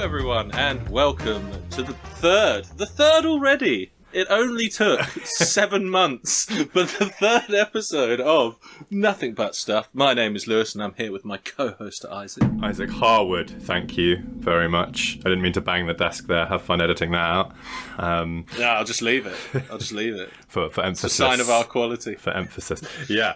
everyone, and welcome to the third already. It only took 7 months, but the third episode of Nothing But Stuff. My name is Lewis, and I'm here with my co-host Isaac. Isaac Harwood, thank you very much. I didn't mean to bang the desk there. Have fun editing that out. Yeah, I'll just leave it. for emphasis. It's a sign of our quality. For emphasis. Yeah.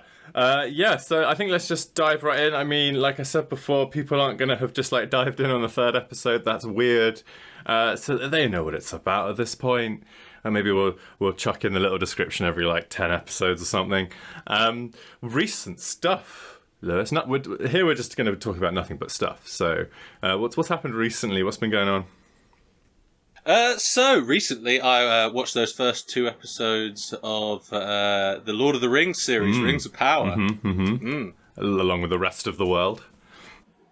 So I think let's just dive right in. I mean, like I said before, people aren't going to have just like dived in on the third episode. That's weird. So they know what it's about at this point. And maybe we'll chuck in a little description every like 10 episodes or something. Recent stuff, Lewis. Here we're just going to talk about nothing but stuff. So what's happened recently? What's been going on? So recently I watched those first 2 episodes of the Lord of the Rings series, Rings of Power. Along with the rest of the world.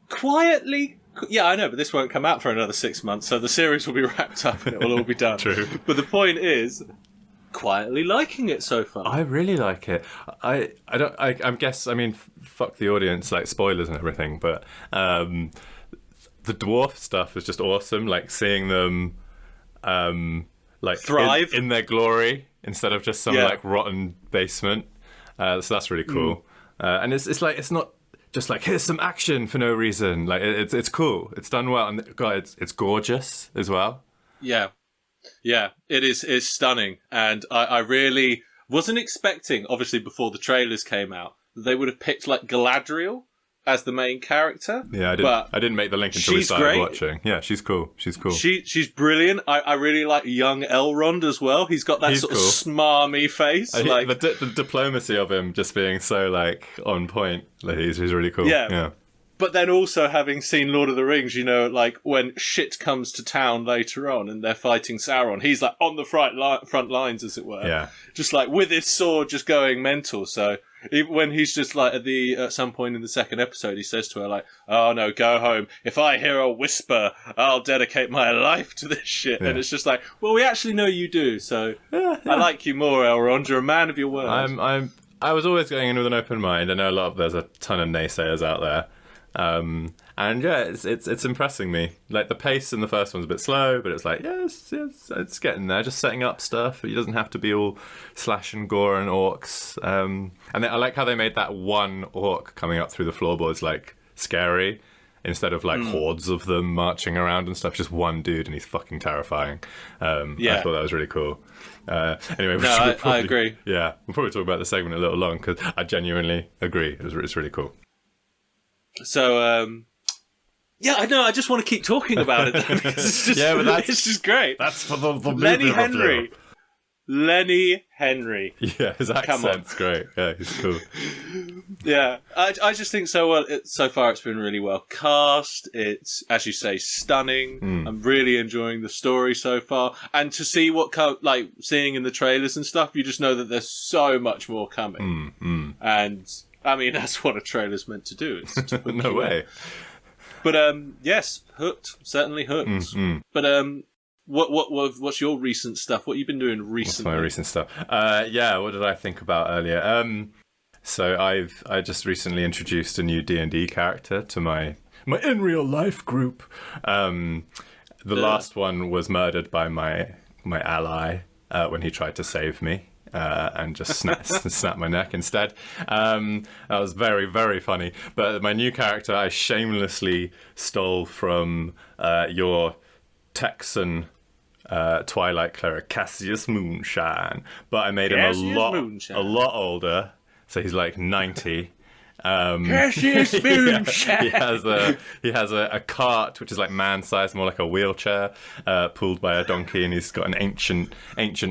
Quietly. Yeah, I know, but this won't come out for another 6 months, so the series will be wrapped up and it will all be done. True. But the point is, quietly liking it so far. I really like it. I mean, fuck the audience, like spoilers and everything, but the dwarf stuff is just awesome. Like seeing them, like thrive in their glory instead of just some like rotten basement. So that's really cool. And it's like it's not just like here's some action for no reason. Like it's cool. It's done well, and God, it's gorgeous as well. Yeah, it is. It's stunning, and I really wasn't expecting. Obviously, before the trailers came out, they would have picked like Galadriel as the main character. Yeah, I didn't make the link until we started watching. Yeah, she's cool. She's brilliant. I really like young Elrond as well. He's got that sort of smarmy face. Like the diplomacy of him just being so like on point. Like, he's really cool. Yeah. But then also having seen Lord of the Rings, you know, like when shit comes to town later on and they're fighting Sauron, he's like on the front lines, as it were. Yeah. Just like with his sword just going mental. So even when he's just like at some point in the second episode, he says to her like, "Oh no, go home. If I hear a whisper, I'll dedicate my life to this shit." Yeah. And it's just like, well, we actually know you do. So I like you more, Elrond. You're a man of your word. I was always going in with an open mind. I know there's a ton of naysayers out there. And yeah, it's impressing me. Like the pace in the first one's a bit slow, but it's like yes, it's getting there. Just setting up stuff. It doesn't have to be all slash and gore and orcs. And I like how they made that one orc coming up through the floorboards like scary instead of like hordes of them marching around and stuff. Just one dude, and he's fucking terrifying. I thought that was really cool. Anyway, I agree. Yeah, we'll probably talk about the segment a little long because I genuinely agree. It's really cool. So, I know. I just want to keep talking about it because it's just, it's just great. That's for the Lenny Henry. Lenny Henry. Yeah, his accent's great. Yeah, he's cool. Yeah, I just think so well. So far, it's been really well cast. It's, as you say, stunning. I'm really enjoying the story so far, and to see seeing in the trailers and stuff, you just know that there's so much more coming. And I mean, that's what a trailer's meant to do. It's no way. But yes, hooked. Certainly hooked. But what's your recent stuff? What have you been doing recently? What's my recent stuff? What did I think about earlier? So I just recently introduced a new D&D character to my in real life group. The last one was murdered by my ally when he tried to save me. And just snap my neck instead. That was very, very funny. But my new character, I shamelessly stole from your Texan Twilight cleric, Cassius Moonshine. But I made him a lot older, so he's like 90. Cassius Moonshine. He has a cart which is like man-sized, more like a wheelchair, pulled by a donkey, and he's got an ancient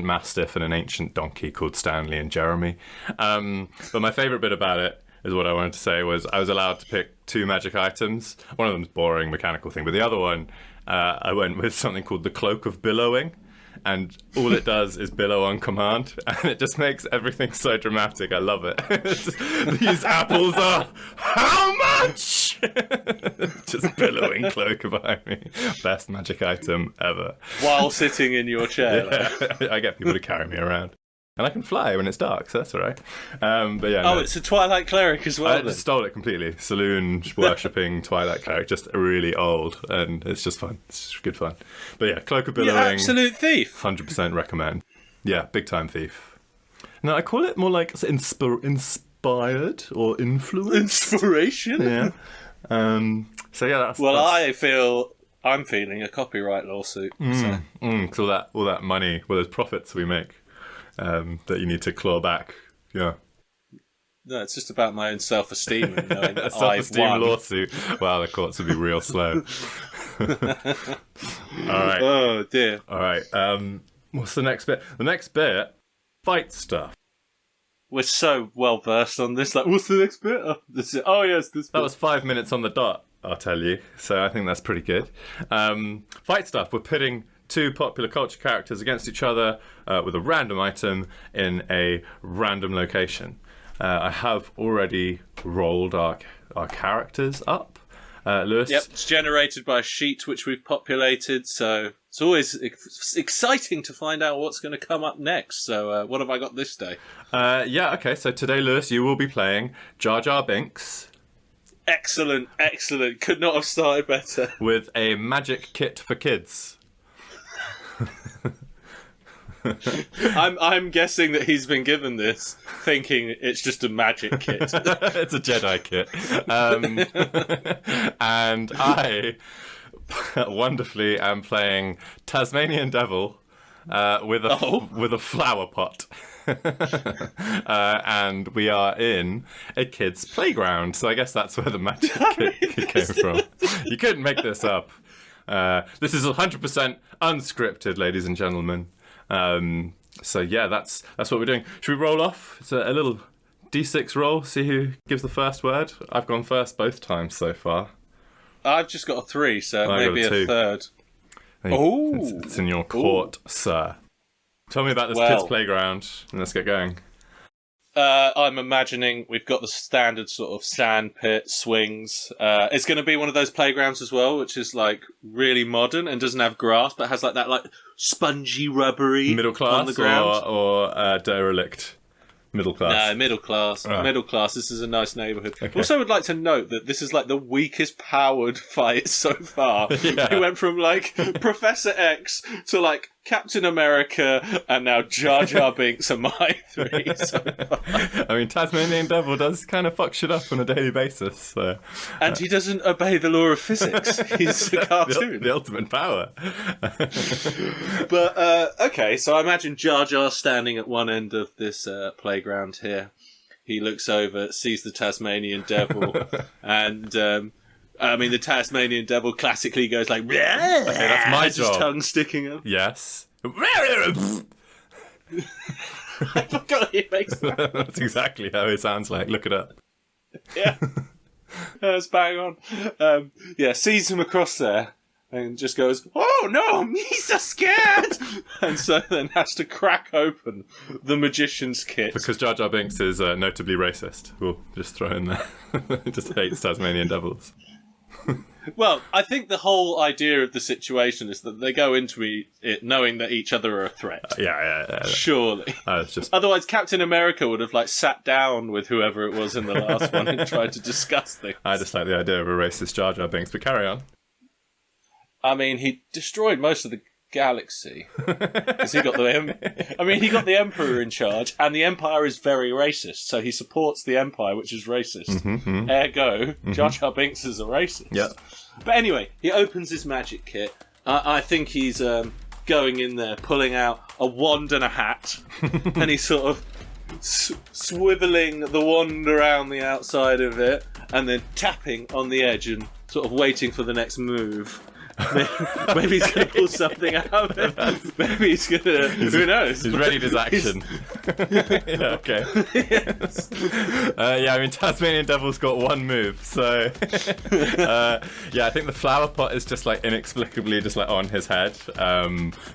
mastiff and an ancient donkey called Stanley and Jeremy. But my favourite bit about it is what I wanted to say was I was allowed to pick 2 magic items. One of them's boring mechanical thing, but the other one I went with something called the Cloak of Billowing. And all it does is billow on command, and it just makes everything so dramatic. I love it. These apples are how much? Just billowing cloak behind me. Best magic item ever. While sitting in your chair. Yeah. I get people to carry me around. And I can fly when it's dark, so that's all right. But yeah. Oh, it's a Twilight cleric as well. I just stole it completely. Saloon worshipping Twilight cleric, just really old, and it's just fun. It's just good fun. But yeah, cloak of billowing. Absolute thief. 100% recommend. Yeah, big time thief. No, I call it more like inspired or influence. Inspiration. Yeah. So yeah, that's. Well, I'm feeling a copyright lawsuit. So all that money, those profits we make, that you need to claw back. Yeah. No, it's just about my own self-esteem and knowing that A self-esteem I've won. lawsuit. Wow, the courts would be real slow. All right. Oh dear. All right. What's the next bit? The next bit, fight stuff. We're so well versed on this. Like, what's the next bit? Oh yes, this bit. That was 5 minutes on the dot, I'll tell you. So I think that's pretty good. Fight stuff. We're pitting two popular culture characters against each other with a random item in a random location. I have already rolled our characters up. Lewis? Yep, it's generated by a sheet which we've populated, so it's always exciting to find out what's going to come up next. So what have I got this day? Okay, so today, Lewis, you will be playing Jar Jar Binks. Excellent. Could not have started better. With a magic kit for kids. I'm guessing that he's been given this thinking it's just a magic kit. It's a Jedi kit. And I wonderfully am playing Tasmanian Devil with a flower pot. And we are in a kid's playground, so I guess that's where the magic kit came from. You couldn't make this up. This is 100% unscripted, ladies and gentlemen. So yeah, that's what we're doing. Should we roll off? It's a little D6 roll, see who gives the first word. I've gone first both times so far. I've just got a 3, so maybe a 2. A third. Oh, it's in your court, sir. Tell me about this kid's playground, and let's get going. I'm imagining we've got the standard sort of sand pit, swings. It's going to be one of those playgrounds as well, which is like really modern and doesn't have grass, but has like that like spongy, rubbery middle class on the ground. or derelict. Middle class. No, middle class. Oh. Middle class. This is a nice neighbourhood. Okay. Also, would like to note that this is like the weakest powered fight so far. Yeah. We went from like Professor X to like Captain America, and now Jar Jar Binks are my 3 so far. I mean, Tasmanian Devil does kind of fuck shit up on a daily basis. So. And he doesn't obey the law of physics. He's a cartoon. The ultimate power. But, okay, so I imagine Jar Jar standing at one end of this playground here. He looks over, sees the Tasmanian Devil, and, the Tasmanian Devil classically goes like, okay, that's my job. His tongue sticking up. Yes. I forgot he makes that. That's exactly how it sounds like. Look it up. Yeah. That's bang on. Sees him across there and just goes, "Oh no, me so scared!" And so then has to crack open the magician's kit. Because Jar Jar Binks is notably racist. We'll just throw in there. Just hates Tasmanian devils. Well, I think the whole idea of the situation is that they go into it knowing that each other are a threat. Yeah. Surely. It's just... Otherwise, Captain America would have sat down with whoever it was in the last one and tried to discuss things. I just like the idea of a racist Jar Jar Binks, but carry on. I mean, he destroyed most of the galaxy. Because he got the Emperor in charge, and the Empire is very racist, so he supports the Empire, which is racist. Ergo, Jar Jar Binks is a racist. Yeah. But anyway, he opens his magic kit. I think he's going in there, pulling out a wand and a hat, and he's sort of swiveling the wand around the outside of it, and then tapping on the edge and sort of waiting for the next move. Maybe he's going to pull something out of it. Maybe he's going to... Who knows? He's readied his action. Yeah, okay. Yes. Tasmanian Devil's got one move, so... I think the flower pot is just, inexplicably just, on his head.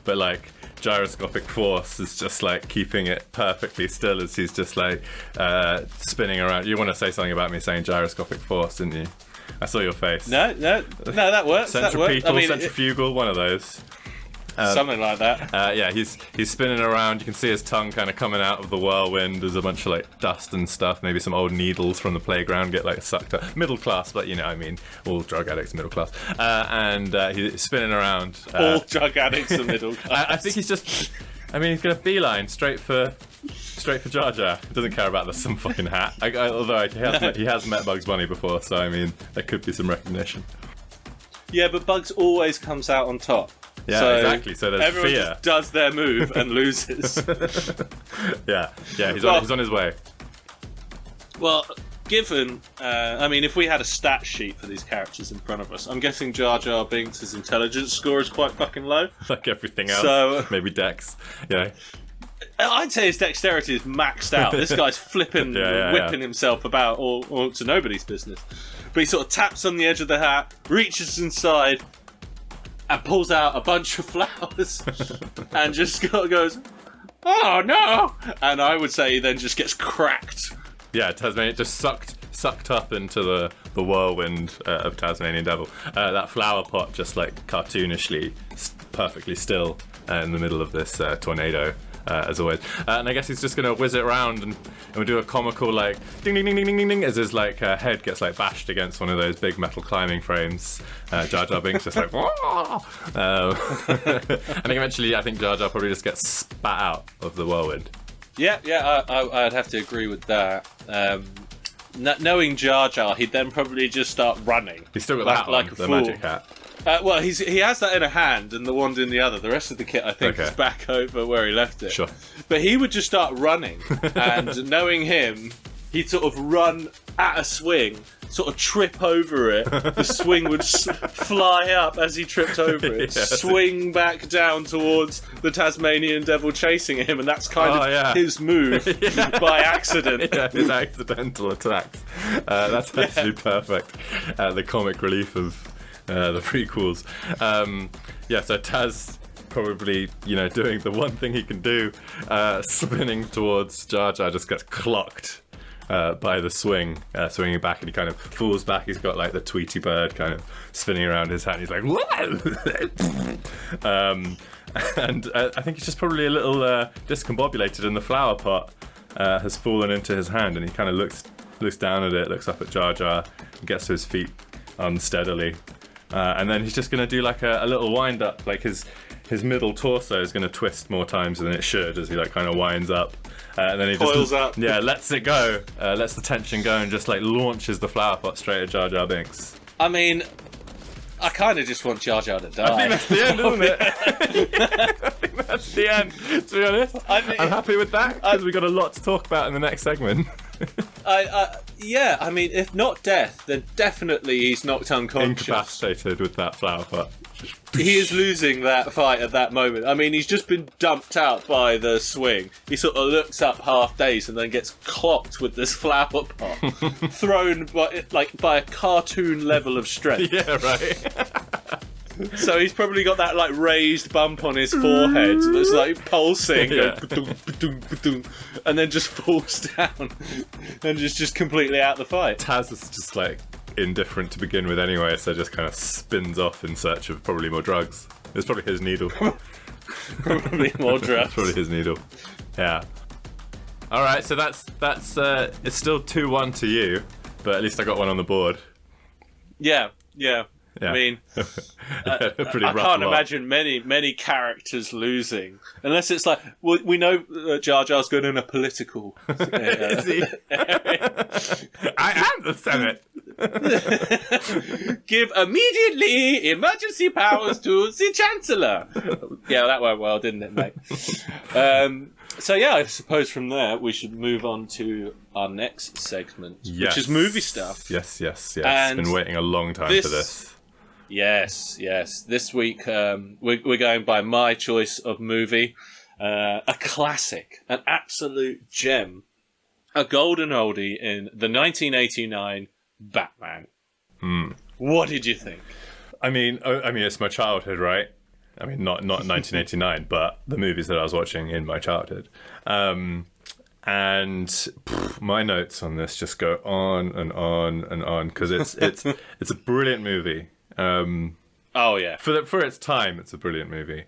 But, gyroscopic force is just, keeping it perfectly still as he's just, spinning around. You want to say something about me saying gyroscopic force, didn't you? I saw your face. No, that works. Centripetal, centrifugal, one of those. Something like that. Yeah, he's spinning around. You can see his tongue kind of coming out of the whirlwind. There's a bunch of like dust and stuff. Maybe some old needles from the playground get like sucked up. Middle class, but you know, I mean, all drug addicts are middle class. And he's spinning around. All drug addicts are middle class. I think he's just. I mean, he's gonna beeline straight for Jar Jar. He doesn't care about some fucking hat. Although he has met Bugs Bunny before, so I mean, there could be some recognition. Yeah, but Bugs always comes out on top. Yeah, so exactly. So there's everyone fear. Just does their move and loses. yeah. He's on his way. Well, given, I mean, if we had a stat sheet for these characters in front of us, I'm guessing Jar Jar Binks' intelligence score is quite fucking low. Like everything else. So maybe Dex. Yeah. I'd say his dexterity is maxed out. This guy's flipping, whipping himself about, or to nobody's business. But he sort of taps on the edge of the hat, reaches inside, and pulls out a bunch of flowers, and just goes, "Oh no!" And I would say he then just gets cracked. Yeah, Tasmanian just sucked up into the whirlwind of Tasmanian Devil. That flower pot just like cartoonishly, perfectly still in the middle of this tornado. As always, and I guess he's just gonna whiz it around and we'll do a comical like ding ding ding ding ding ding ding as his like head gets like bashed against one of those big metal climbing frames. Jar Jar Binks just like and eventually I think Jar Jar probably just gets spat out of the whirlwind. Yeah, I'd have to agree with that. Knowing Jar Jar, he'd then probably just start running. He's still got the hat like on, a the fool. magic hat. Well, he has that in a hand and the wand in the other. The rest of the kit, I think, is back over where he left it. Sure. But he would just start running, and knowing him, he'd sort of run at a swing, sort of trip over it. The swing would fly up as he tripped over it, swing back down towards the Tasmanian Devil chasing him, and that's kind of his move by accident. Yeah, his accidental attacks. That's actually perfect. The comic relief of the prequels. So Taz probably, doing the one thing he can do, spinning towards Jar Jar, just gets clocked by the swing, swinging back, and he kind of falls back. He's got like the Tweety bird kind of spinning around his hat. And he's like, whoa! And I think he's just probably a little discombobulated, and the flower pot has fallen into his hand, and he kind of looks down at it, looks up at Jar Jar, and gets to his feet unsteadily. And then he's just going to do like a little wind up, like his middle torso is going to twist more times than it should as he like kind of winds up. And then he coils just up. Yeah, lets it go, lets the tension go, and just like launches the flower pot straight at Jar Jar Binks. I mean, I kind of just want Jar Jar to die. I think that's the end, isn't it? I think that's the end, to be honest. I'm happy with that, because we've got a lot to talk about in the next segment. Yeah, I mean, if not death, then definitely he's knocked unconscious. Incapacitated with that flower pot. He is losing that fight at that moment. I mean, he's just been dumped out by the swing. He sort of looks up half dazed and then gets clocked with this flower pot, thrown by a cartoon level of strength. Yeah, right. So he's probably got that like raised bump on his forehead that's like pulsing, and then just falls down and just completely out the fight. Taz is just like indifferent to begin with anyway, so just kind of spins off in search of probably more drugs. It's probably his needle. Probably more drugs. It's probably his needle. Yeah. All right, so that's it's still 2-1 to you, but at least I got one on the board. Yeah. I mean, I can't imagine many characters losing, unless it's like, well, we know that Jar Jar's good in a political. Is he? I am the Senate. Give immediately emergency powers to the Chancellor. Yeah, that went well, didn't it, mate? So yeah, I suppose from there we should move on to our next segment, which is movie stuff. Yes. And been waiting a long time for this. Yes. This week we're going by my choice of movie, a classic, an absolute gem, a golden oldie in the 1989 Batman. What did you think? I mean, it's my childhood, right? I mean, not 1989, but the movies that I was watching in my childhood. And my notes on this just go on and on and on, because it's a brilliant movie. Oh yeah. For its time, it's a brilliant movie.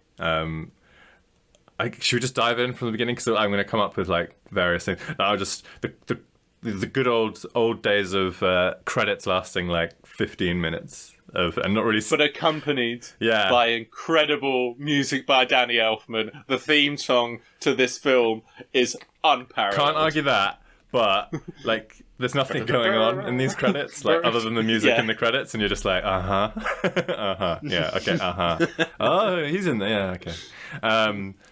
Should we just dive in from the beginning? Because I'm going to come up with like various things. I'll just the good old days of credits lasting like 15 minutes and not really. But accompanied by incredible music by Danny Elfman. The theme song to this film is unparalleled. Can't argue that, but like. There's nothing going on in these credits, like other than the music in the credits, and you're just like, yeah, okay, oh, he's in there, yeah, okay.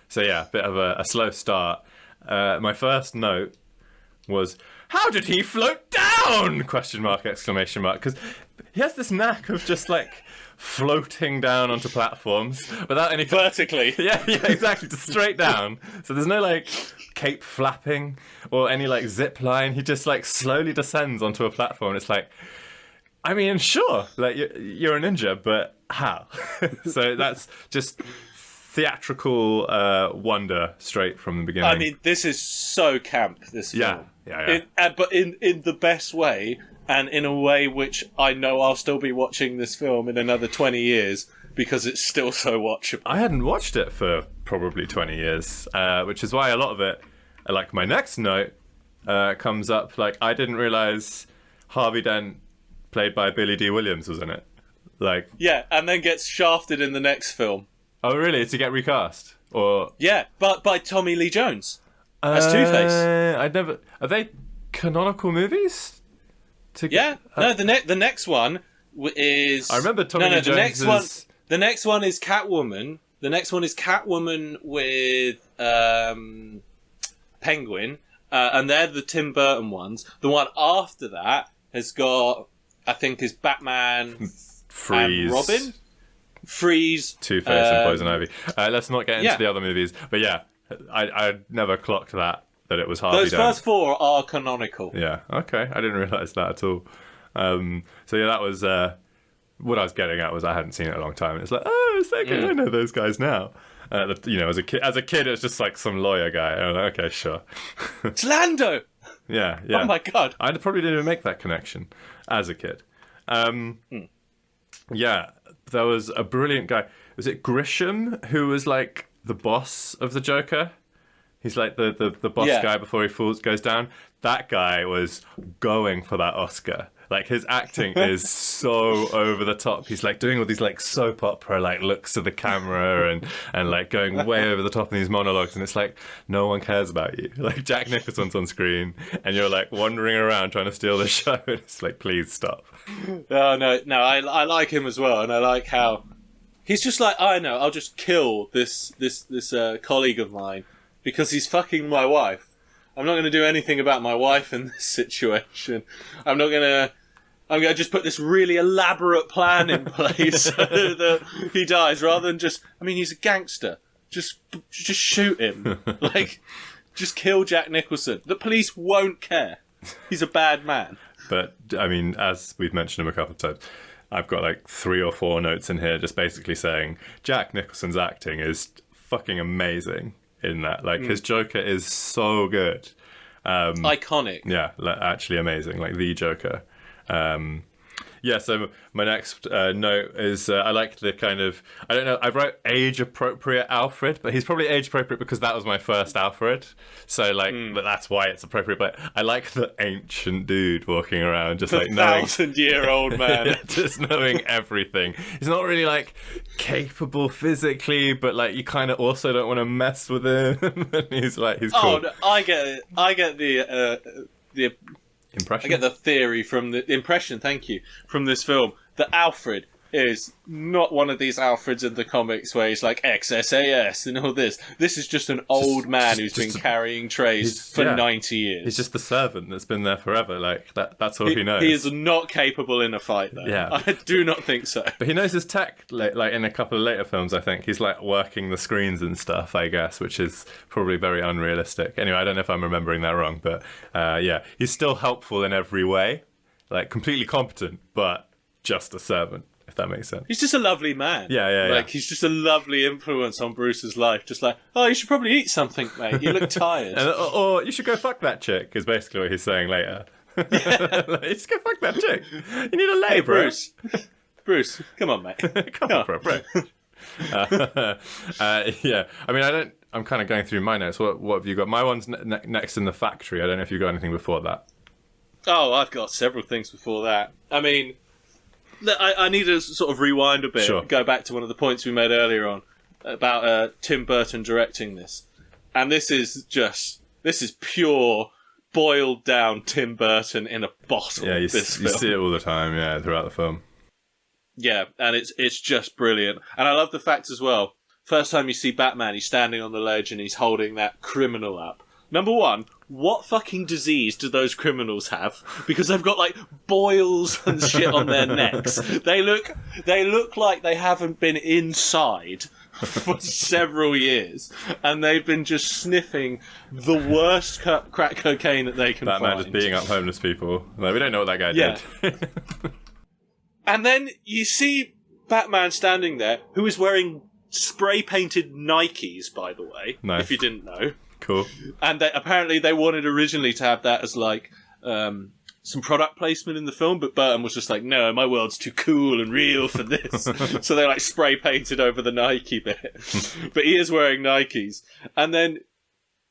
So yeah, bit of a slow start. My first note was, how did he float down? ? Exclamation mark, because he has this knack of just like floating down onto platforms without any vertically. Yeah, exactly, just straight down. So there's no like cape flapping or any like zip line. He just like slowly descends onto a platform. It's like, I mean, sure, like you're a ninja, but how? So that's just theatrical wonder straight from the beginning. I mean, this is so camp, this film. Yeah. But in the best way, and in a way which I know I'll still be watching this film in another 20 years because it's still so watchable. I hadn't watched it for probably 20 years, which is why a lot of it, like my next note, comes up. Like, I didn't realise Harvey Dent, played by Billy D. Williams, was in it. Like, yeah, and then gets shafted in the next film. Oh, really? To get recast? Or yeah, but by Tommy Lee Jones as Two-Face. I'd never. Are they canonical movies? No, the next one is. I remember Tommy Lee Jones. The next one is Catwoman. The next one is Catwoman with Penguin, and they're the Tim Burton ones. The one after that has got, I think, is Batman, Freeze, and Robin, Freeze, Two-Face, and Poison Ivy. Let's not get into the other movies, but yeah, I never clocked that it was Harvey Dent. Those first four are canonical. Yeah, okay, I didn't realise that at all. So yeah, that was what I was getting at. Was I hadn't seen it in a long time. It's like, oh, it's so good. I know those guys now. You know, as a kid, it was just like some lawyer guy. And I'm like, okay, sure. It's Lando. Yeah. Oh my god. I probably didn't even make that connection as a kid. Yeah, there was a brilliant guy. Was it Grisham who was like the boss of the Joker? He's like the boss guy before he goes down. That guy was going for that Oscar. Like, his acting is so over the top. He's like doing all these like soap opera like looks to the camera and like going way over the top in these monologues, and it's like no one cares about you. Like, Jack Nicholson's on screen and you're like wandering around trying to steal the show, and it's like, please stop. Oh no, I like him as well, and I like how he's just like, I know, I'll just kill this colleague of mine because he's fucking my wife. I'm not going to do anything about my wife in this situation. I'm going to just put this really elaborate plan in place so that he dies, rather than just, I mean, he's a gangster. Just shoot him. Like, just kill Jack Nicholson. The police won't care. He's a bad man. But, I mean, as we've mentioned him a couple of times, I've got like 3 or 4 notes in here just basically saying Jack Nicholson's acting is fucking amazing in that. Like, his Joker is so good. Iconic. Yeah, actually amazing. Like, the Joker. Yeah, so my next note is I like the kind of, I don't know, I wrote age-appropriate Alfred, but he's probably age-appropriate because that was my first Alfred. So, like, but that's why it's appropriate. But I like the ancient dude walking around, just like knowing... 1,000-year-old man. Yeah, just knowing everything. He's not really, like, capable physically, but, like, you kind of also don't want to mess with him. And he's cool. Oh, no, I get it. I get the impression? I get the theory from the impression, thank you, from this film, that Alfred is not one of these Alfreds in the comics where he's like XSAS and all this. This is just an old man who's been carrying trays for 90 years. He's just the servant that's been there forever. Like, that's all he knows. He is not capable in a fight, though. Yeah. I do not think so. But he knows his tech, like in a couple of later films, I think. He's like working the screens and stuff, I guess, which is probably very unrealistic. Anyway, I don't know if I'm remembering that wrong, but yeah. He's still helpful in every way. Like, completely competent, but just a servant. If that makes sense. He's just a lovely man. Yeah. Like, he's just a lovely influence on Bruce's life. Just like, oh, you should probably eat something, mate. You look tired. or you should go fuck that chick, is basically what he's saying later. Yeah. Like, just go fuck that chick. You need a lay, hey, bro. Bruce. Bruce, come on, mate. Come on, bro. Yeah, I mean, I'm kind of going through my notes. What have you got? My one's next in the factory. I don't know if you've got anything before that. Oh, I've got several things before that. I mean, I need to sort of rewind a bit. Sure. Go back to one of the points we made earlier on about Tim Burton directing this. And this is pure, boiled down Tim Burton in a bottle. Yeah, you see it all the time, yeah, throughout the film. Yeah, and it's just brilliant. And I love the fact as well, first time you see Batman, he's standing on the ledge and he's holding that criminal up. Number one, what fucking disease do those criminals have? Because they've got, like, boils and shit on their necks. They look like they haven't been inside for several years, and they've been just sniffing the worst crack cocaine that they can find. Batman just beating up homeless people. Like, we don't know what that guy did. And then you see Batman standing there, who is wearing spray-painted Nikes, by the way, if you didn't know. Cool. And apparently they wanted originally to have that as, like, some product placement in the film, but Burton was just like, no, my world's too cool and real for this. So they, like, spray-painted over the Nike bit. But he is wearing Nikes. And then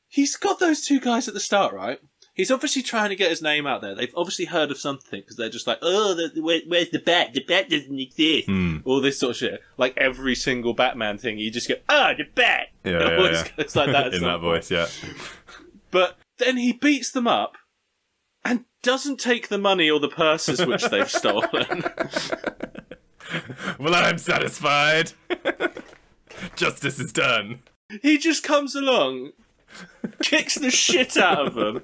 he's got those two guys at the start, right? He's obviously trying to get his name out there. They've obviously heard of something, because they're just like, oh, where's the bat? The bat doesn't exist. All this sort of shit. Like every single Batman thing, you just go, the bat! Yeah. It's like that in that voice, yeah. But then he beats them up and doesn't take the money or the purses which they've stolen. Well, I'm satisfied. Justice is done. He just comes along, kicks the shit out of them,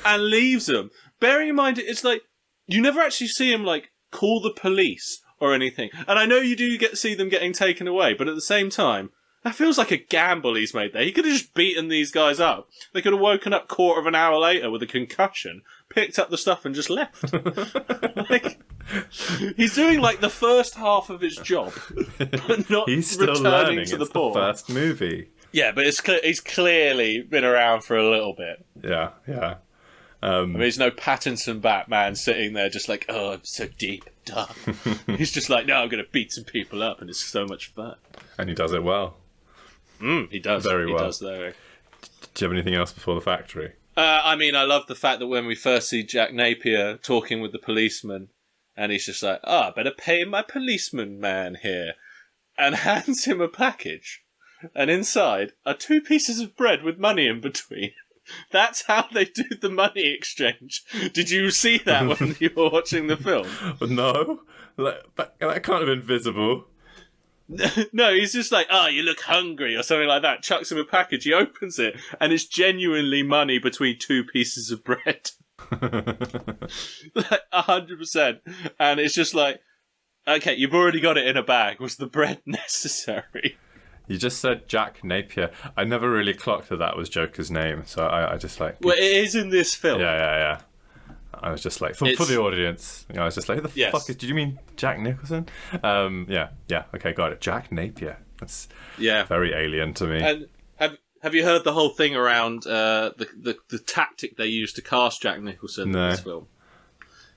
and leaves them. Bearing in mind, it's like, you never actually see him, like, call the police or anything. And I know you do see them getting taken away, but at the same time, that feels like a gamble he's made there. He could have just beaten these guys up. They could have woken up quarter of an hour later with a concussion, picked up the stuff and just left. Like, he's doing, like, the first half of his job, but not he's still returning learning. to the It's port. The first movie. Yeah, but he's clearly been around for a little bit. Yeah. I mean, there's no Pattinson Batman sitting there just like, oh, I'm so deep and dark. He's just like, no, I'm going to beat some people up, and it's so much fun. And he does it well. He does. Very well. He does, though. Do you have anything else before the factory? I mean, I love the fact that when we first see Jack Napier talking with the policeman, and he's just like, I better pay my policeman man here, and hands him a package. And inside are 2 pieces of bread with money in between. That's how they do the money exchange. Did you see that when you were watching the film? No. That can't have been visible. No, he's just like, you look hungry, or something like that. Chucks him a package, he opens it, and it's genuinely money between 2 pieces of bread. Like, 100%. And it's just like, okay, you've already got it in a bag. Was the bread necessary? You just said Jack Napier. I never really clocked that was Joker's name, so I just like... Well, it is in this film. Yeah. I was just like, for the audience, I was just like, who the fuck did you mean Jack Nicholson? Yeah, okay, got it. Jack Napier. That's very alien to me. And have you heard the whole thing around the tactic they used to cast Jack Nicholson in this film?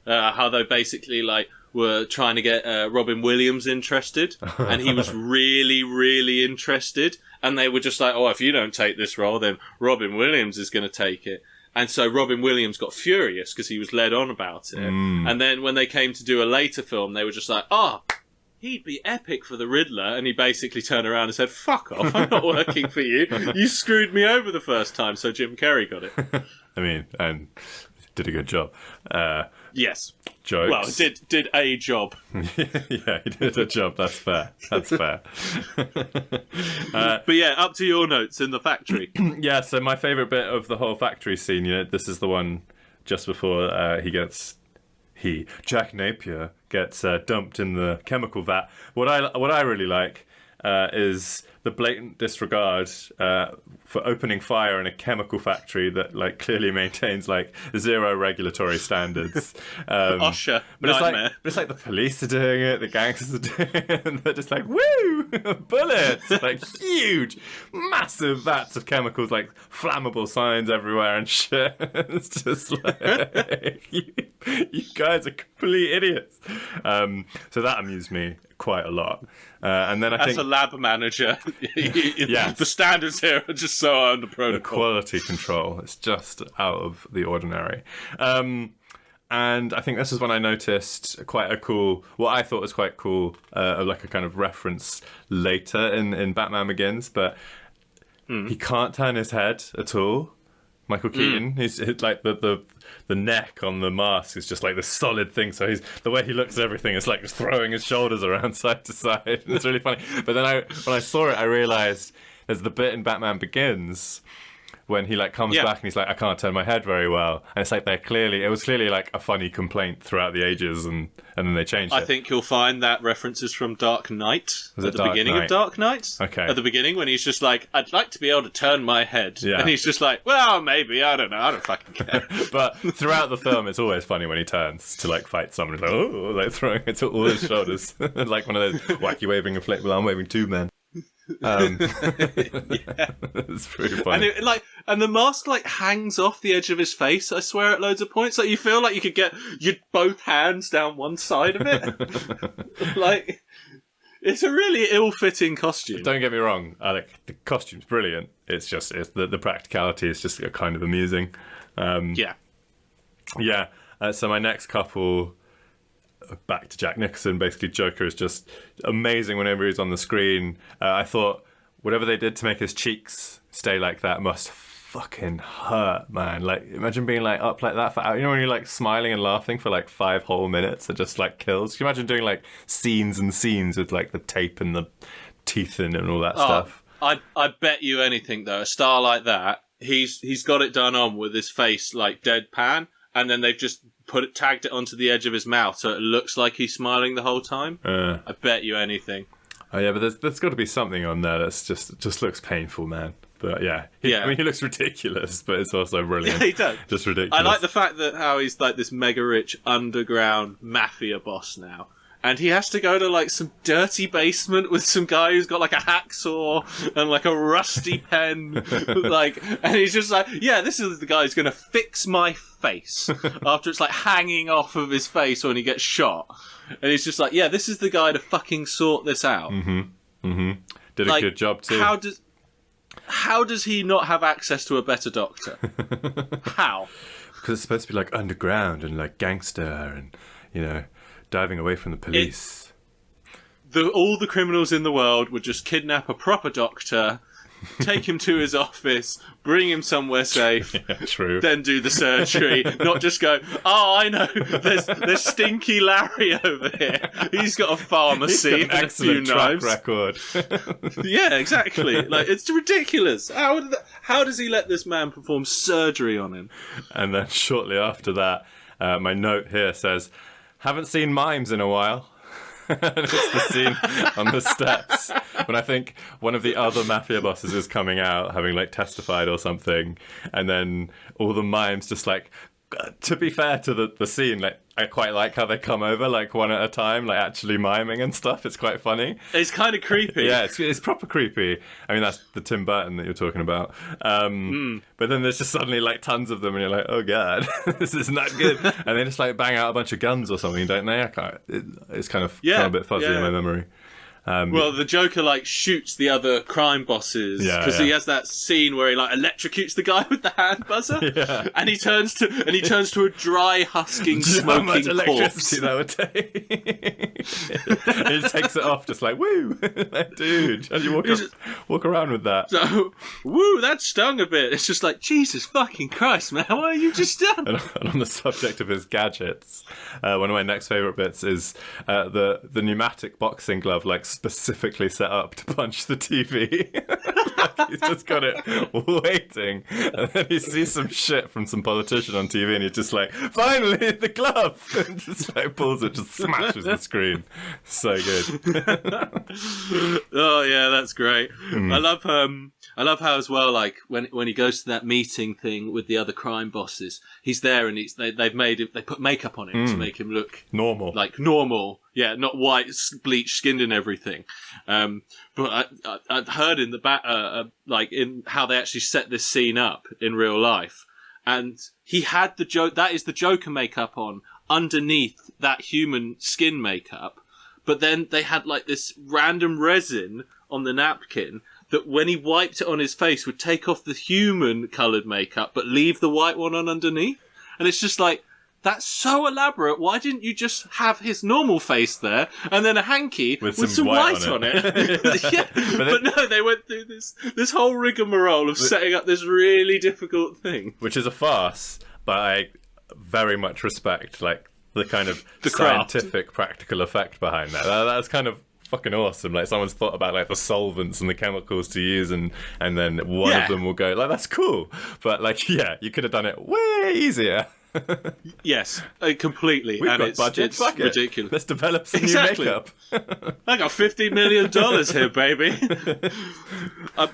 How they basically, like, were trying to get Robin Williams interested, and he was really, really interested, and they were just like, if you don't take this role, then Robin Williams is going to take it. And so Robin Williams got furious because he was led on about it. And then when they came to do a later film, they were just like, he'd be epic for the Riddler. And he basically turned around and said, fuck off, I'm not working for you. You screwed me over the first time, so Jim Carrey got it. I mean, and did a good job. Yes. Jokes. Well, did a job. Yeah, he did a job. That's fair. But yeah, up to your notes in the factory. Yeah, so my favourite bit of the whole factory scene, this is the one just before Jack Napier gets dumped in the chemical vat. What I really like is the blatant disregard for opening fire in a chemical factory that like clearly maintains like zero regulatory standards. OSHA, but nightmare. It's like the police are doing it, the gangsters are doing it, and they're just like, woo, bullets, like huge, massive vats of chemicals, like flammable signs everywhere and shit. It's just like, you guys are complete idiots. So that amused me quite a lot. And then I think... As a lab manager, yes. The standards here are just so under protocol. The quality control, it's just out of the ordinary. And I think this is when I noticed quite a cool, what I thought was quite cool, like a kind of reference later in Batman Begins, but he can't turn his head at all. Michael Keaton, he's like the neck on the mask is just like this solid thing. So the way he looks at everything is like just throwing his shoulders around side to side. It's really funny. But then when I saw it, I realized there's the bit in Batman Begins when he like comes back and he's like, I can't turn my head very well. And it's like it was clearly like a funny complaint throughout the ages, and then they changed it. I think you'll find that references from Dark Knight. At the beginning of Dark Knight. Okay. At the beginning when he's just like, I'd like to be able to turn my head. Yeah. And he's just like, well, maybe, I don't know, I don't fucking care. But throughout the film, it's always funny when he turns to like fight someone. He's like, oh, like throwing it to all his shoulders. Like one of those wacky waving inflatable arm waving two men. It's pretty funny. And the mask like hangs off the edge of his face, I swear, at loads of points. Like you feel like you could get your both hands down one side of it. Like it's a really ill-fitting costume. Don't get me wrong, the costume's brilliant. It's just the practicality is just kind of amusing. So my next couple, back to Jack Nicholson, basically Joker is just amazing whenever he's on the screen. I thought whatever they did to make his cheeks stay like that must fucking hurt, man. Like imagine being like up like that for hours. You know when you're like smiling and laughing for like 5 whole minutes, it just like kills. Can you imagine doing like scenes and scenes with like the tape and the teeth in and all that stuff? I bet you anything though, a star like that, he's got it done on with his face like deadpan, and then they've just tagged it onto the edge of his mouth so it looks like he's smiling the whole time. I bet you anything. Oh yeah, but there's got to be something on there that's just looks painful, man. But I mean, he looks ridiculous, but it's also brilliant. Yeah, he does. Just ridiculous. I like the fact that how he's like this mega rich underground mafia boss now. And he has to go to like some dirty basement with some guy who's got like a hacksaw and like a rusty pen, and he's just like, yeah, this is the guy who's going to fix my face after it's like hanging off of his face when he gets shot. And he's just like, yeah, this is the guy to fucking sort this out. Did a good job too. How does he not have access to a better doctor? How? Because it's supposed to be like underground and like gangster and, you know, diving away from the police. All the criminals in the world would just kidnap a proper doctor, take him to his office, bring him somewhere safe, true. Then do the surgery. Not just go, oh, I know, there's Stinky Larry over here. He's got a pharmacy and a few track knives. record. Yeah, exactly. Like it's ridiculous. How does he let this man perform surgery on him? And then shortly after that, my note here says, haven't seen Mimes in a while. And it's the scene on the steps when I think one of the other mafia bosses is coming out, having like testified or something, and then all the mimes just like, to be fair to the scene, like I quite like how they come over like one at a time, like actually miming and stuff. It's quite funny. It's kind of creepy. Yeah, it's proper creepy. I mean, that's the Tim Burton that you're talking about. But then there's just suddenly like tons of them, and you're like, oh god, this is not good. And they just like bang out a bunch of guns or something, don't they? It's kind of a bit fuzzy in my memory. Well, the Joker like shoots the other crime bosses because he has that scene where he like electrocutes the guy with the hand buzzer, and he turns to a dry, husking, smoking how much electricity corpse. that would take. He just takes it off, just like woo, like, dude. And you walk around with that. So, woo, that stung a bit. It's just like Jesus fucking Christ, man, what have you just done? And on the subject of his gadgets, one of my next favourite bits is the pneumatic boxing glove, like specifically set up to punch the TV. He's just got it waiting. And then he sees some shit from some politician on TV and he's just like, finally, the glove! And just like pulls it, just smashes the screen. So good. Oh, yeah, that's great. I love how as well, like, when he goes to that meeting thing with the other crime bosses, he's there and they put makeup on him to make him look normal. Like normal. Yeah, not white, bleached skinned and everything. But I've heard in the back, like in how they actually set this scene up in real life, and he had that is the Joker makeup on underneath that human skin makeup, but then they had like this random resin on the napkin that when he wiped it on his face would take off the human coloured makeup but leave the white one on underneath, and it's just like, that's so elaborate. Why didn't you just have his normal face there and then a hanky with some white on it? Yeah. But no, they went through this whole rigmarole of setting up this really difficult thing. Which is a farce, but I very much respect like the kind of scientific practical effect behind that. That's kind of fucking awesome. Like someone's thought about like the solvents and the chemicals to use and then one of them will go like, that's cool. But like, yeah, you could have done it way easier. Yes, completely. We've and got budget. It's Fuck ridiculous. It. Let's develop some new makeup. I got $50 million here, baby.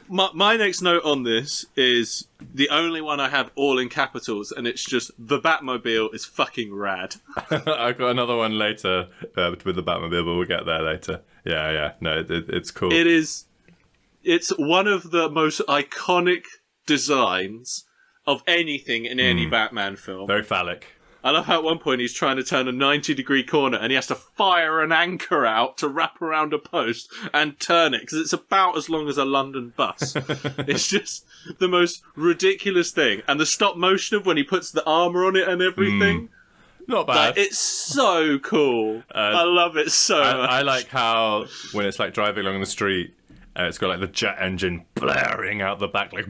My next note on this is the only one I have all in capitals, and it's just the Batmobile is fucking rad. I've got another one later with the Batmobile, but we'll get there later. Yeah. No, it's cool. It is. It's one of the most iconic designs of anything in any Batman film. Very phallic. I love how at one point he's trying to turn a 90-degree corner and he has to fire an anchor out to wrap around a post and turn it, because it's about as long as a London bus. It's just the most ridiculous thing. And the stop motion of when he puts the armour on it and everything. Not bad. Like, it's so cool. I love it so much. I like how when it's like driving along the street, it's got like the jet engine blaring out the back, like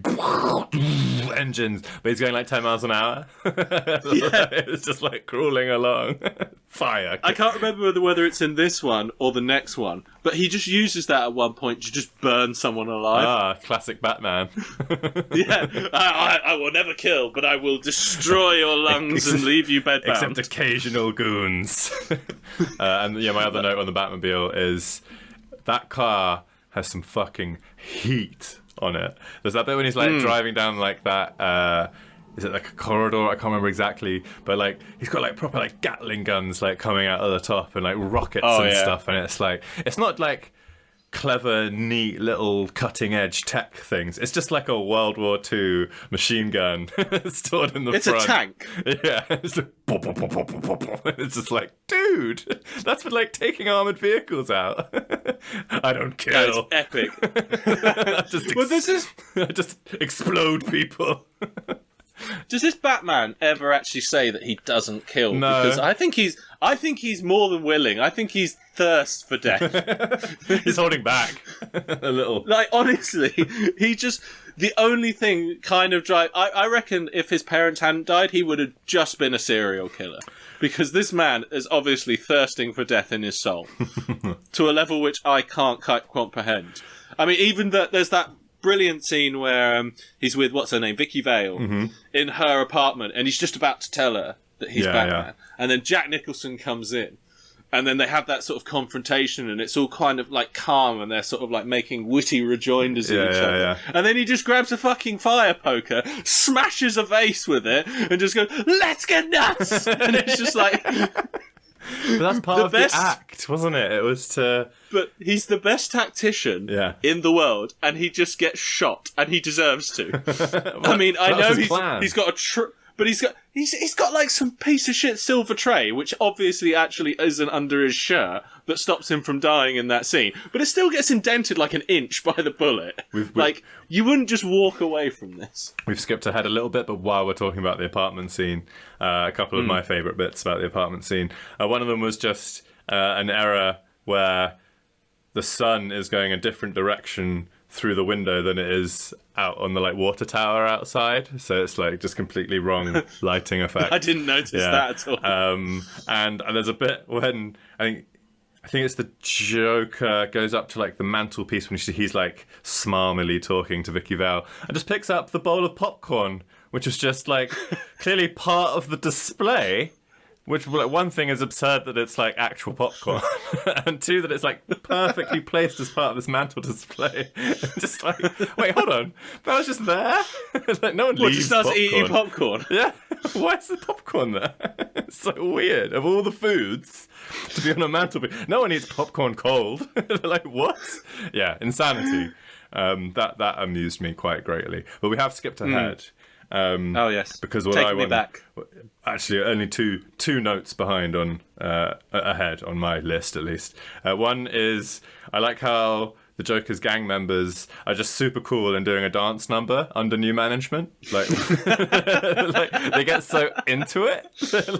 engines, but he's going like 10 miles an hour. It's just like crawling along. Fire. I can't remember whether it's in this one or the next one, but he just uses that at one point to just burn someone alive. Classic Batman. Yeah, I will never kill, but I will destroy your lungs and leave you bedbound. Except occasional goons. And yeah, my other note on the Batmobile is that car has some fucking heat on it. There's that bit when he's like driving down like that, is it like a corridor? I can't remember exactly, but like he's got like proper like Gatling guns like coming out of the top and like rockets stuff, and it's like, it's not like clever, neat little cutting edge tech things. It's just like a World War II machine gun stored in the front. It's a tank. Yeah, it's like, it's just like, dude, that's for like taking armored vehicles out. I don't kill. That's epic. I just explode people. Does this Batman ever actually say that he doesn't kill? No. Because I think he's more than willing. I think he's thirst for death. He's holding back a little. Like, honestly, the only thing kind of drive. I reckon if his parents hadn't died, he would have just been a serial killer. Because this man is obviously thirsting for death in his soul to a level which I can't quite comprehend. I mean, even there's that brilliant scene where he's with, what's her name, Vicky Vale, in her apartment, and he's just about to tell her that he's Batman. And then Jack Nicholson comes in, and then they have that sort of confrontation, and it's all kind of like calm, and they're sort of like making witty rejoinders at each other. Yeah. And then he just grabs a fucking fire poker, smashes a vase with it, and just goes, "Let's get nuts!" And it's just like... But that's part of the act, wasn't it? It was to... But he's the best tactician in the world, and he just gets shot, and he deserves to. Well, I mean, I know he's got a... But he's got like some piece of shit silver tray, which obviously actually isn't under his shirt, that stops him from dying in that scene. But it still gets indented like an inch by the bullet. Like, you wouldn't just walk away from this. We've skipped ahead a little bit, but while we're talking about the apartment scene, a couple of my favourite bits about the apartment scene. One of them was just an error where the sun is going a different direction through the window than it is out on the like water tower outside, so it's like just completely wrong lighting effect. I didn't notice that at all. And there's a bit when I I think it's the Joker goes up to like the mantelpiece when he's like smarmily talking to Vicky Vale and just picks up the bowl of popcorn, which was just like clearly part of the display. Which, like, one thing is absurd that it's like actual popcorn, and two that it's like perfectly placed as part of this mantle display. Just like, wait, hold on, that was just there. Like no one leaves. Just starts popcorn. eating popcorn. Yeah, why is the popcorn there? It's so weird. Of all the foods to be on a mantelpiece, no one eats popcorn cold. Like what? Yeah, insanity. That amused me quite greatly. But we have skipped ahead. Oh yes, because what taking I me want, back. Actually, only two notes behind on ahead on my list at least. One is I like how the Joker's gang members are just super cool and doing a dance number under new management. Like, like they get so into it.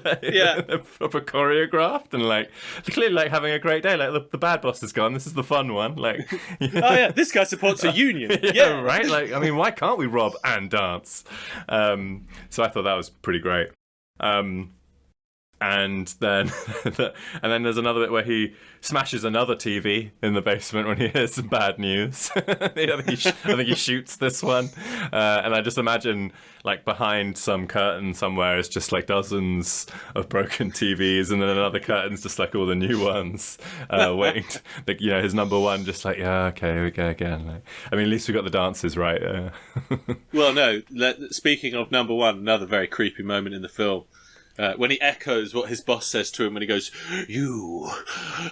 Like, yeah, they're proper choreographed and like they're clearly like having a great day. Like the bad boss is gone. This is the fun one. Like, oh yeah, this guy supports a union. Yeah, right. Like, I mean, why can't we rob and dance? So I thought that was pretty great. And then there's another bit where he smashes another TV in the basement when he hears some bad news. I think he shoots this one, and I just imagine like behind some curtain somewhere is just like dozens of broken TVs, and then another curtain's just like all the new ones waiting. Like his number one, just like okay, here we go again. Like, I mean, at least we got the dances right. Well, no. Speaking of number one, another very creepy moment in the film. When he echoes what his boss says to him when he goes, "You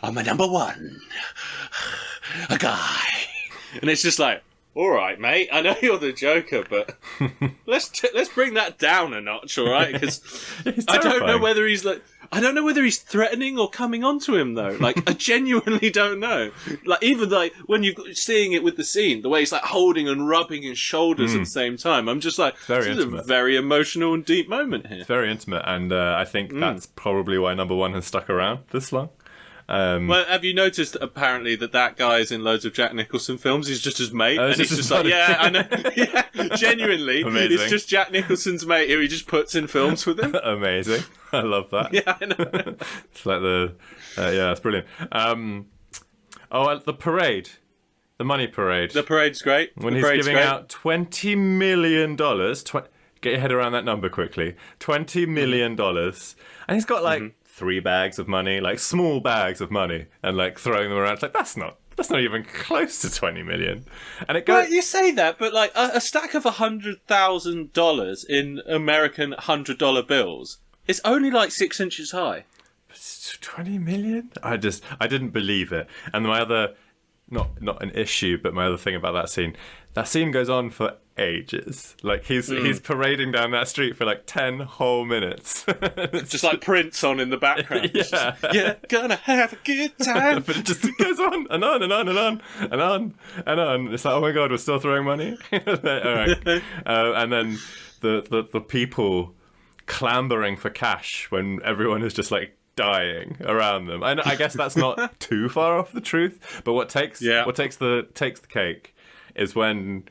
are my number one, a guy." And it's just like, all right, mate, I know you're the Joker, but let's bring that down a notch, all right? Because I don't know whether he's threatening or coming onto him though. Like, I genuinely don't know. Like, even like when you're seeing it with the scene, the way he's like holding and rubbing his shoulders at the same time, I'm just like, this is a very emotional and deep moment here. It's very intimate, and I think that's probably why number one has stuck around this long. Well, have you noticed apparently that guy is in loads of Jack Nicholson films? He's just his mate, and he's just like, yeah, I know, yeah, genuinely, Amazing. It's just Jack Nicholson's mate who he just puts in films with him. Amazing, I love that. Yeah, I know. It's like that's brilliant. The parade, the money parade. The parade's great. When he's giving out $20 million. Get your head around that number quickly. $20 million, and he's got like. 3 bags of money, like small bags of money, and like throwing them around. It's like that's not even close to 20 million. And it goes. Well, you say that, but like a stack of $100,000 in American $100 bills is only like 6 inches high. 20 million? I didn't believe it. And my other, not an issue, but my other thing about that scene goes on for ages. Like he's parading down that street for like 10 whole minutes. Just like Prince on in the background. Yeah. Yeah, gonna have a good time. But it just goes on and on and on and on and on and on. It's like, oh my god, we're still throwing money. All right. And then the people clambering for cash when everyone is just like dying around them. And I guess that's not too far off the truth. But what takes the cake is when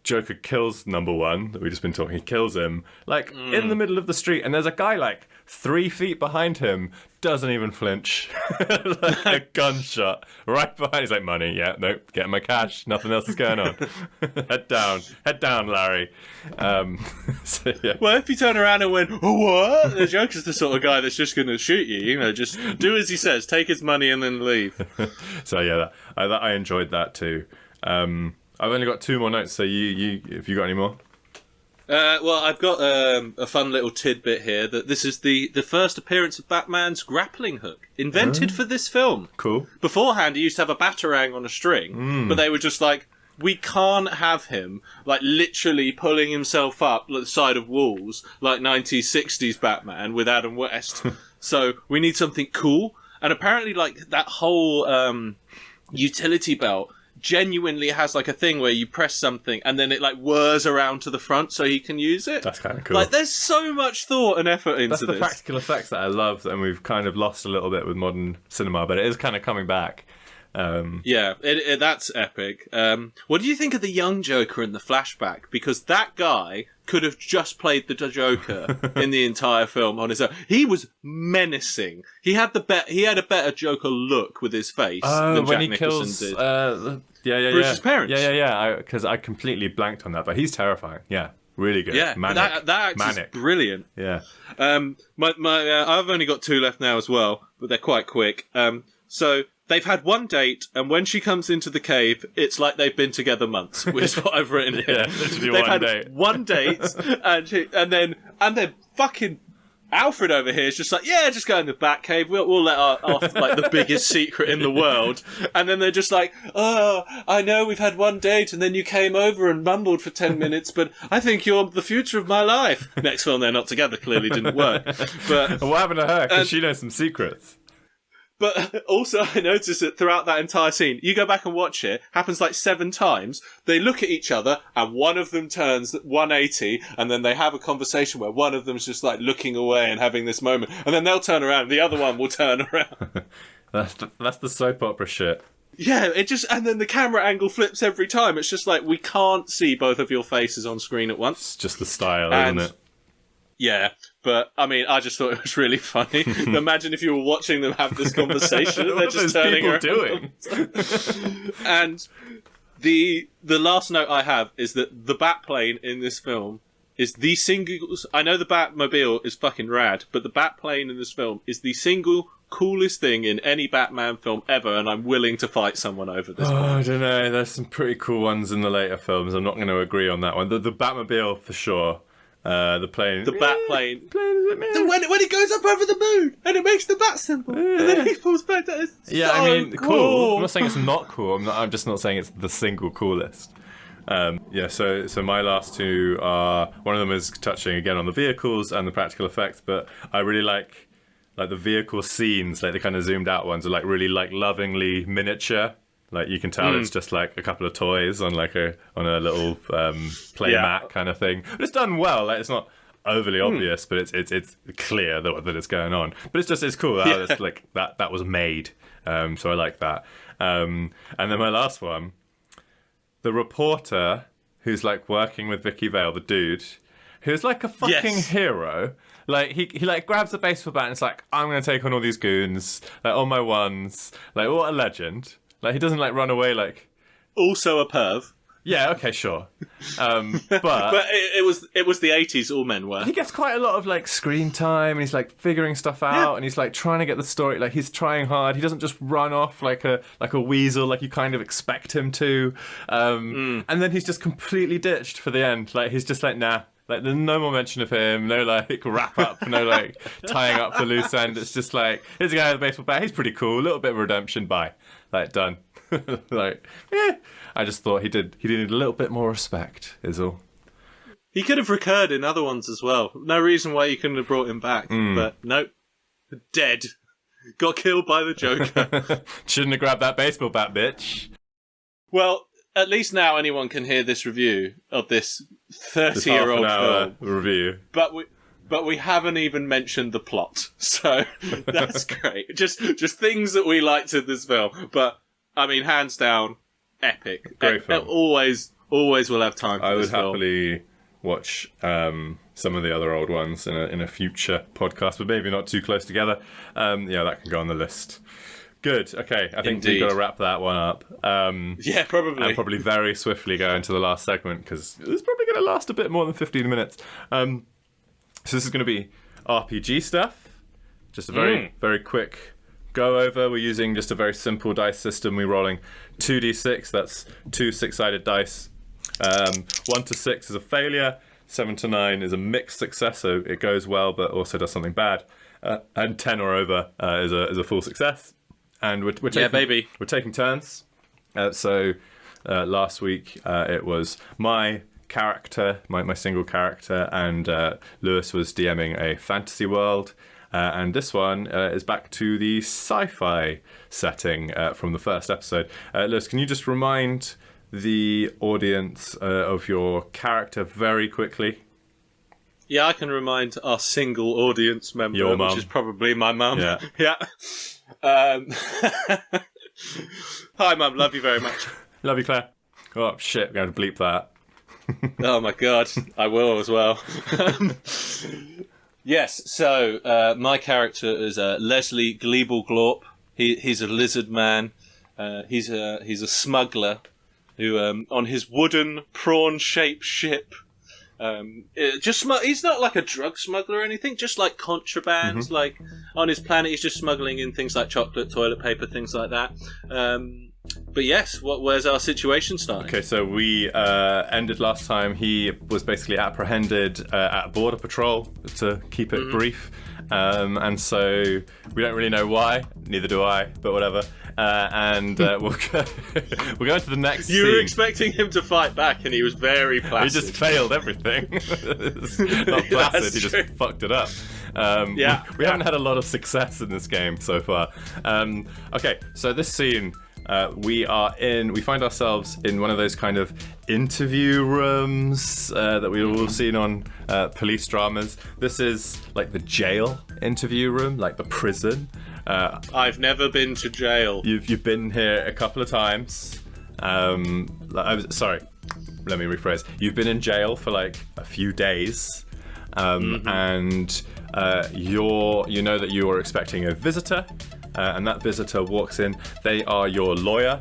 Joker kills number one that we've just been talking. He kills him like in the middle of the street, and there's a guy like 3 feet behind him, doesn't even flinch. Like a gunshot right behind. He's like, money, yeah, nope, getting my cash, nothing else is going on. head down, Larry. So, yeah. Well, if you turn around and went, oh, what? The Joker's the sort of guy that's just going to shoot you. Just do as he says, take his money and then leave. So yeah, I enjoyed that too. I've only got 2 more notes, so you if you got any more? Well, I've got a fun little tidbit here that this is the first appearance of Batman's grappling hook, invented for this film. Cool. Beforehand, he used to have a batarang on a string, but they were just like, we can't have him like literally pulling himself up the side of walls like 1960s Batman with Adam West. So we need something cool, and apparently, like that whole utility belt genuinely has like a thing where you press something and then it like whirs around to the front so he can use it. That's kind of cool. Like there's so much thought and effort into this. That's the practical effects that I love, and we've kind of lost a little bit with modern cinema, but it is kind of coming back. That's epic. What do you think of the young Joker in the flashback? Because that guy could have just played the Joker in the entire film on his own. He was menacing. He had a better Joker look with his face than when Jack he kills, Nicholson did. Bruce's parents. Because I completely blanked on that, but he's terrifying. Yeah, really good. Yeah, Manic. that actor's brilliant. Yeah. I've only got 2 left now as well, but they're quite quick. So they've had one date, and when she comes into the cave, it's like they've been together months, which is what I've written here. Literally they've one had date. one date, and then fucking Alfred over here is just like, yeah, just go in the back cave. We'll let our like the biggest secret in the world. And then they're just like, oh, I know we've had one date, and then you came over and mumbled for 10 minutes, but I think you're the future of my life. Next film, they're not together. Clearly didn't work. But what happened to her? Because she knows some secrets. But also, I noticed that throughout that entire scene, you go back and watch it, happens like 7 times. They look at each other, and one of them turns 180, and then they have a conversation where one of them's just like looking away and having this moment, and then they'll turn around, and the other one will turn around. That's the soap opera shit. Yeah, and then the camera angle flips every time. It's just like, we can't see both of your faces on screen at once. It's just the style, isn't it? Yeah, but I mean, I just thought it was really funny. Imagine if you were watching them have this conversation and they're just turning around. What are those people doing? And the last note I have is that the Batplane in this film is the single... I know the Batmobile is fucking rad, but the Batplane in this film is the single coolest thing in any Batman film ever, and I'm willing to fight someone over this one. I don't know. There's some pretty cool ones in the later films. I'm not going to agree on that one. The Batmobile, for sure. The plane. The Batplane. When it goes up over the moon and it makes the bat symbol and then he falls back down. It's cool. I'm not saying it's not cool. I'm just not saying it's the single coolest. So my last 2 are, one of them is touching again on the vehicles and the practical effects, but I really like the vehicle scenes, like the kind of zoomed out ones are like really like lovingly miniature. Like you can tell it's just like a couple of toys on a little play mat kind of thing. But it's done well. Like it's not overly obvious, but it's clear that it's going on. But it's cool how it's like that was made. So I like that. And then my last one, the reporter who's like working with Vicky Vale, the dude, who's like a fucking hero. Like he like grabs a baseball bat and it's like, I'm gonna take on all these goons, like on my ones. Like what a legend. Like, he doesn't, like, run away, like... Also a perv. Yeah, okay, sure. But it was the 80s, all men were. He gets quite a lot of, like, screen time, and he's, like, figuring stuff out, and he's, like, trying to get the story... Like, he's trying hard. He doesn't just run off like a weasel, like you kind of expect him to. And then he's just completely ditched for the end. Like, he's just like, nah. Like, there's no more mention of him, no, like, wrap-up, no, like, tying up the loose end. It's just like, here's a guy with a baseball bat. He's pretty cool. A little bit of redemption. Bye. Like, done. Like, I just thought he needed a little bit more respect, is all. He could have recurred in other ones as well. No reason why you couldn't have brought him back. But nope. Dead. Got killed by the Joker. Shouldn't have grabbed that baseball bat, bitch. Well, at least now anyone can hear this review of this 30-year-old film. Review. But we haven't even mentioned the plot, so that's great. Just things that we liked in this film. But, I mean, hands down, epic. Great film. Always will have time for this film. I would happily watch some of the other old ones in a future podcast, but maybe not too close together. That can go on the list. Good. Okay, I think we've got to wrap that one up. Yeah, probably. And probably very swiftly go into the last segment, because it's probably going to last a bit more than 15 minutes. So this is going to be RPG stuff. Just a very, very quick go over. We're using just a very simple dice system. We're rolling 2d6. That's 2 6-sided dice. 1 to 6 is a failure. 7 to 9 is a mixed success, so it goes well, but also does something bad. And 10 or over is a full success. And we're taking turns. So last week it was my character, my single character, and Lewis was DMing a fantasy world. And this one is back to the sci-fi setting from the first episode. Lewis, can you just remind the audience of your character very quickly? Yeah, I can remind our single audience member, which is probably my mum. Yeah. Hi, Mum. Love you very much. Love you, Claire. Oh, shit. I'm going to bleep that. Oh, my God. I will as well. Yes, so my character is Leslie Glorp. He's a lizard man. He's a smuggler who, on his wooden prawn-shaped ship, he's not like a drug smuggler or anything, just like contraband. Mm-hmm. Like on his planet, he's just smuggling in things like chocolate, toilet paper, things like that. But yes, where's our situation starting? Okay, so we ended last time. He was basically apprehended at Border Patrol, to keep it brief. And so we don't really know why, neither do I, but whatever. We'll go into the next scene. You were expecting him to fight back, and he was very placid. He just failed everything. Not placid, he just fucked it up. We haven't had a lot of success in this game so far. Okay, so this scene... we find ourselves in one of those kind of interview rooms that we've all seen on police dramas. This is like the jail interview room, like the prison. I've never been to jail. You've been here a couple of times. Sorry, let me rephrase. You've been in jail for like a few days, and you know that you are expecting a visitor. And that visitor walks in. They are your lawyer.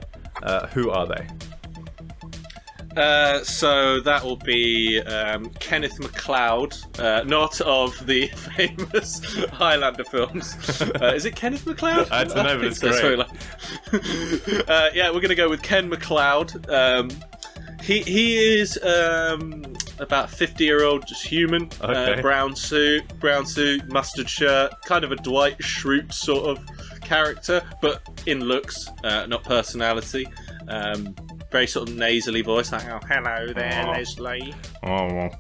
Who are they? So that will be Kenneth MacLeod, not of the famous Highlander films. Is it Kenneth MacLeod? I don't know, but it's great. Yeah, we're going to go with Ken MacLeod. He is about 50-year-old, just human. Okay. Brown suit, mustard shirt, kind of a Dwight Schrute sort of character, but in looks, not personality. Very sort of nasally voice, like, oh, hello there, Leslie. Oh, well,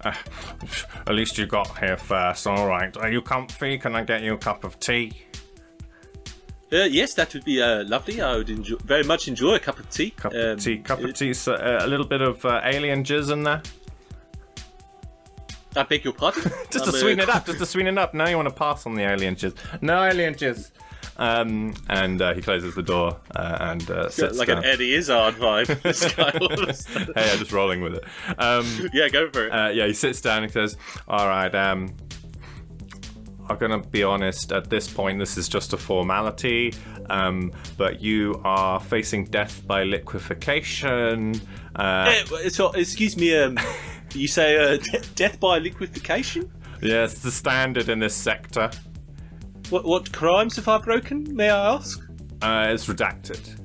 at least you got here first. All right, are you comfy? Can I get you a cup of tea? Yes, that would be lovely. I would very much enjoy a cup of tea. Cup of tea. So, a little bit of alien jizz in there. I beg your pardon? Just to sweeten it up. Now you want to pass on the alien jizz. No alien jizz. And he closes the door and sits like down. An Eddie Izzard vibe. This guy. Hey, I'm just rolling with it. Yeah, go for it. He sits down and says, all right, I'm going to be honest, at this point, this is just a formality, but you are facing death by liquefaction. So, excuse me, you say death by liquefaction? Yes, the standard in this sector. What crimes have I broken, may I ask? It's redacted.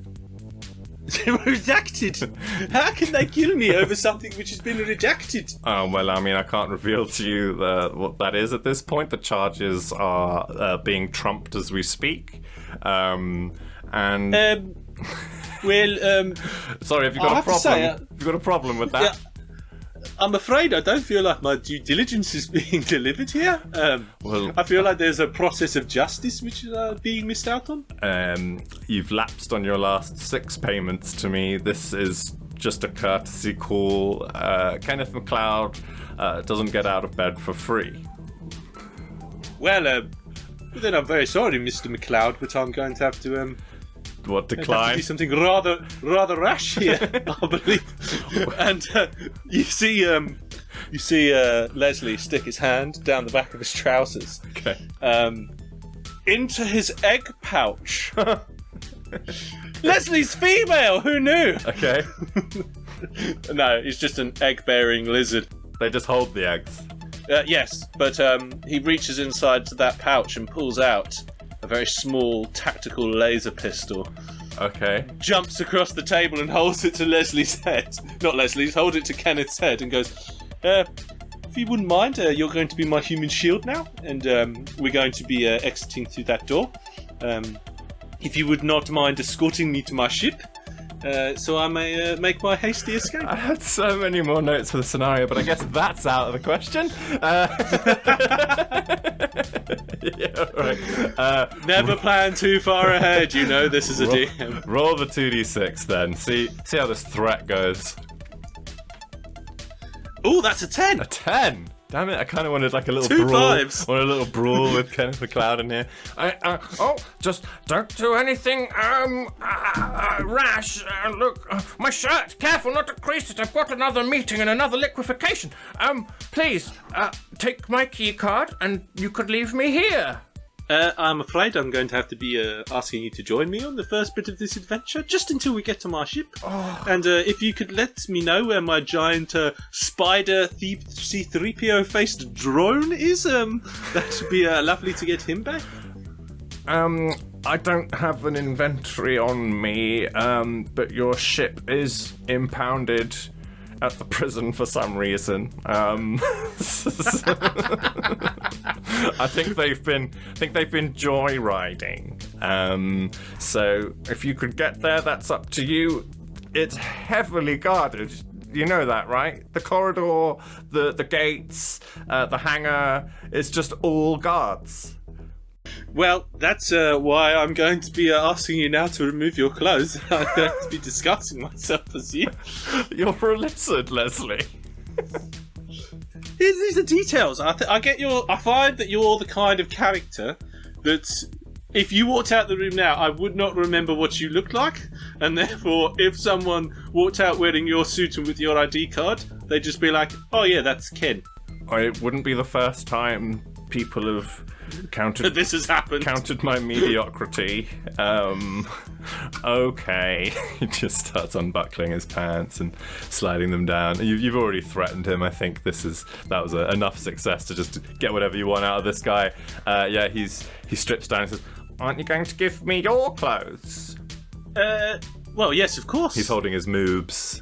Redacted? How can they kill me over something which has been redacted? Oh, well, I mean, I can't reveal to you what that is at this point. The charges are being trumped as we speak. Sorry, have you got a problem? Have you got a problem with that? Yeah, I'm afraid I don't feel like my due diligence is being delivered here. I feel like there's a process of justice which is being missed out on. You've lapsed on your last 6 payments to me. This is just a courtesy call. Kenneth MacLeod doesn't get out of bed for free. Well, then I'm very sorry, Mr. MacLeod, but I'm going to have to... decline? Have to do something rather rash here, I believe. And you see Leslie stick his hand down the back of his trousers. Okay. Into his egg pouch. Leslie's female. Who knew? Okay. No, he's just an egg-bearing lizard. They just hold the eggs. Yes, but he reaches inside to that pouch and pulls out a very small tactical laser pistol. Okay. Jumps across the table and holds it to Leslie's head. Not Leslie's, hold it to Kenneth's head and goes, if you wouldn't mind, you're going to be my human shield now, and we're going to be exiting through that door. If you would not mind escorting me to my ship, so I may make my hasty escape. I had so many more notes for the scenario, but I guess that's out of the question. Yeah, right. Never plan too far ahead, you know, this is a DM. Roll the 2d6 then. See how this threat goes. Oh, that's a 10. A 10? Damn it! I kind of wanted like a little Two brawl. vibes. Want a little brawl with Kenneth MacLeod in here. Just don't do anything rash. Look, my shirt. Careful not to crease it. I've got another meeting and another liquefaction. Please, take my key card and you could leave me here. I'm afraid I'm going to have to be asking you to join me on the first bit of this adventure, just until we get to my ship. Oh. And if you could let me know where my giant spider C-3PO-faced drone is, that would be lovely to get him back. I don't have an inventory on me, but your ship is impounded at the prison for some reason. I think they've been joyriding. So if you could get there, that's up to you. It's heavily guarded. You know that, right? The corridor, the gates, the hangar. It's just all guards. Well, that's why I'm going to be asking you now to remove your clothes. I'm going to be disguising myself as you. You're a lizard, Leslie. These are details. I find that you're the kind of character that if you walked out the room now, I would not remember what you looked like, and therefore, if someone walked out wearing your suit and with your ID card, they'd just be like, "Oh yeah, that's Ken." It wouldn't be the first time people have this has happened. Counted my mediocrity. Okay. He just starts unbuckling his pants and sliding them down. You've already threatened him. I think that was enough success to just get whatever you want out of this guy. He strips down and says, "Aren't you going to give me your clothes?" Well, yes, of course. He's holding his moobs.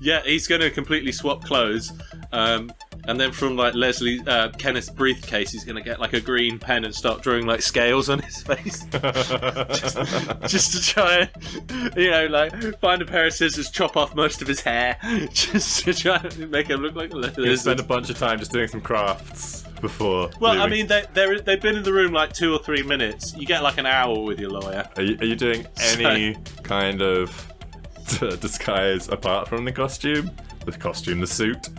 Yeah, he's going to completely swap clothes. And then from like Kenneth's briefcase, he's going to get like a green pen and start drawing like scales on his face. just to try and, find a pair of scissors, chop off most of his hair, just to try and make him look like a lizard. He'll spend a bunch of time just doing some crafts before. Well, leaving. I mean, they've been in the room like 2 or 3 minutes. You get like an hour with your lawyer. Are you doing any kind of disguise apart from the costume? The suit?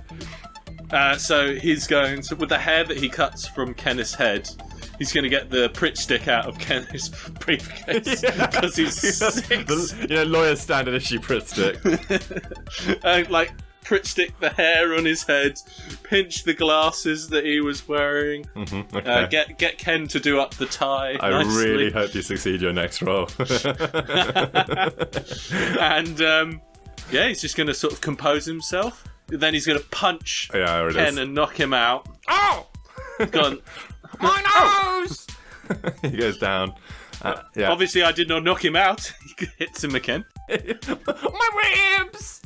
So he's going to, with the hair that he cuts from Kenneth's head, he's going to get the Pritt stick out of Kenneth's briefcase because he's 6. Lawyer's standard issue Pritt stick. And Pritt stick the hair on his head, pinch the glasses that he was wearing, okay. Get Ken to do up the tie. I nicely. really hope you succeed your next role. And he's just going to sort of compose himself. Then he's going to punch Ken and knock him out. Oh! Gone. My nose! He goes down. Obviously, I did not knock him out. He hits him again. My ribs!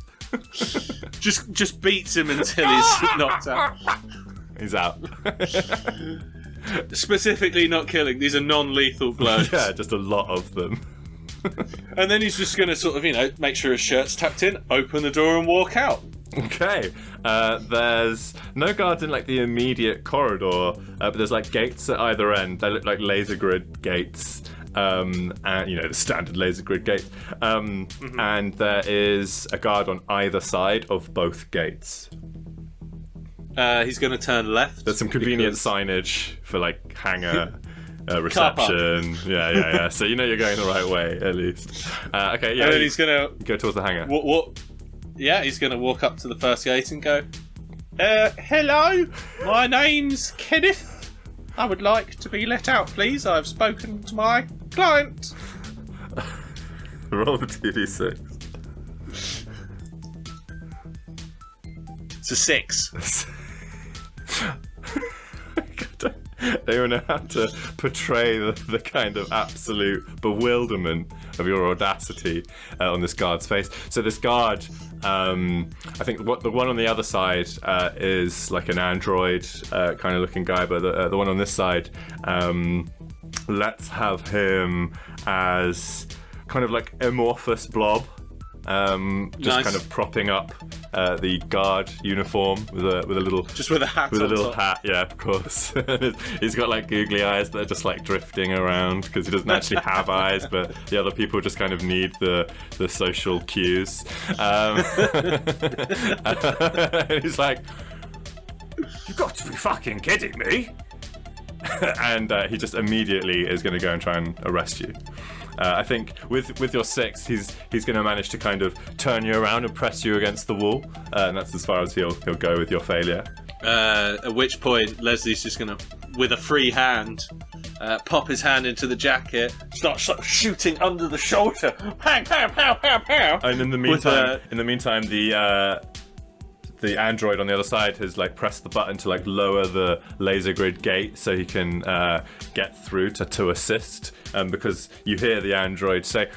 just beats him until he's knocked out. He's out. Specifically not killing. These are non-lethal blows. Yeah, just a lot of them. And then he's just going to sort of, make sure his shirt's tucked in, open the door and walk out. Okay, there's no guards in the immediate corridor, but there's gates at either end. They look like laser grid gates, and the standard laser grid gates. And there is a guard on either side of both gates. He's going to turn left. There's some convenient signage for reception. Yeah. So you're going the right way at least. Okay, yeah. And then he's going to go towards the hangar. Yeah, he's going to walk up to the first gate and go, "Hello, my name's Kenneth. I would like to be let out, please. I've spoken to my client." Roll the 2d6. It's a 6. They don't know how to portray the kind of absolute bewilderment of your audacity on this guard's face. So this guard, I think the one on the other side is like an android kind of looking guy, but the one on this side, let's have him as kind of amorphous blob. Just kind of propping up the guard uniform with a little hat, yeah, of course. He's got googly eyes that are just drifting around because he doesn't actually have eyes, but the other people just kind of need the social cues. And he's You've got to be fucking kidding me. And he just immediately is going to go and try and arrest you. I think with your 6, he's going to manage to kind of turn you around and press you against the wall, and that's as far as he'll go with your failure. At which point, Leslie's just going to, with a free hand, pop his hand into the jacket, start shooting under the shoulder. Pow, pow, pow, pow, pow. And in the meantime, the android on the other side has like pressed the button to like lower the laser grid gate so he can get through to assist. Because you hear the android say,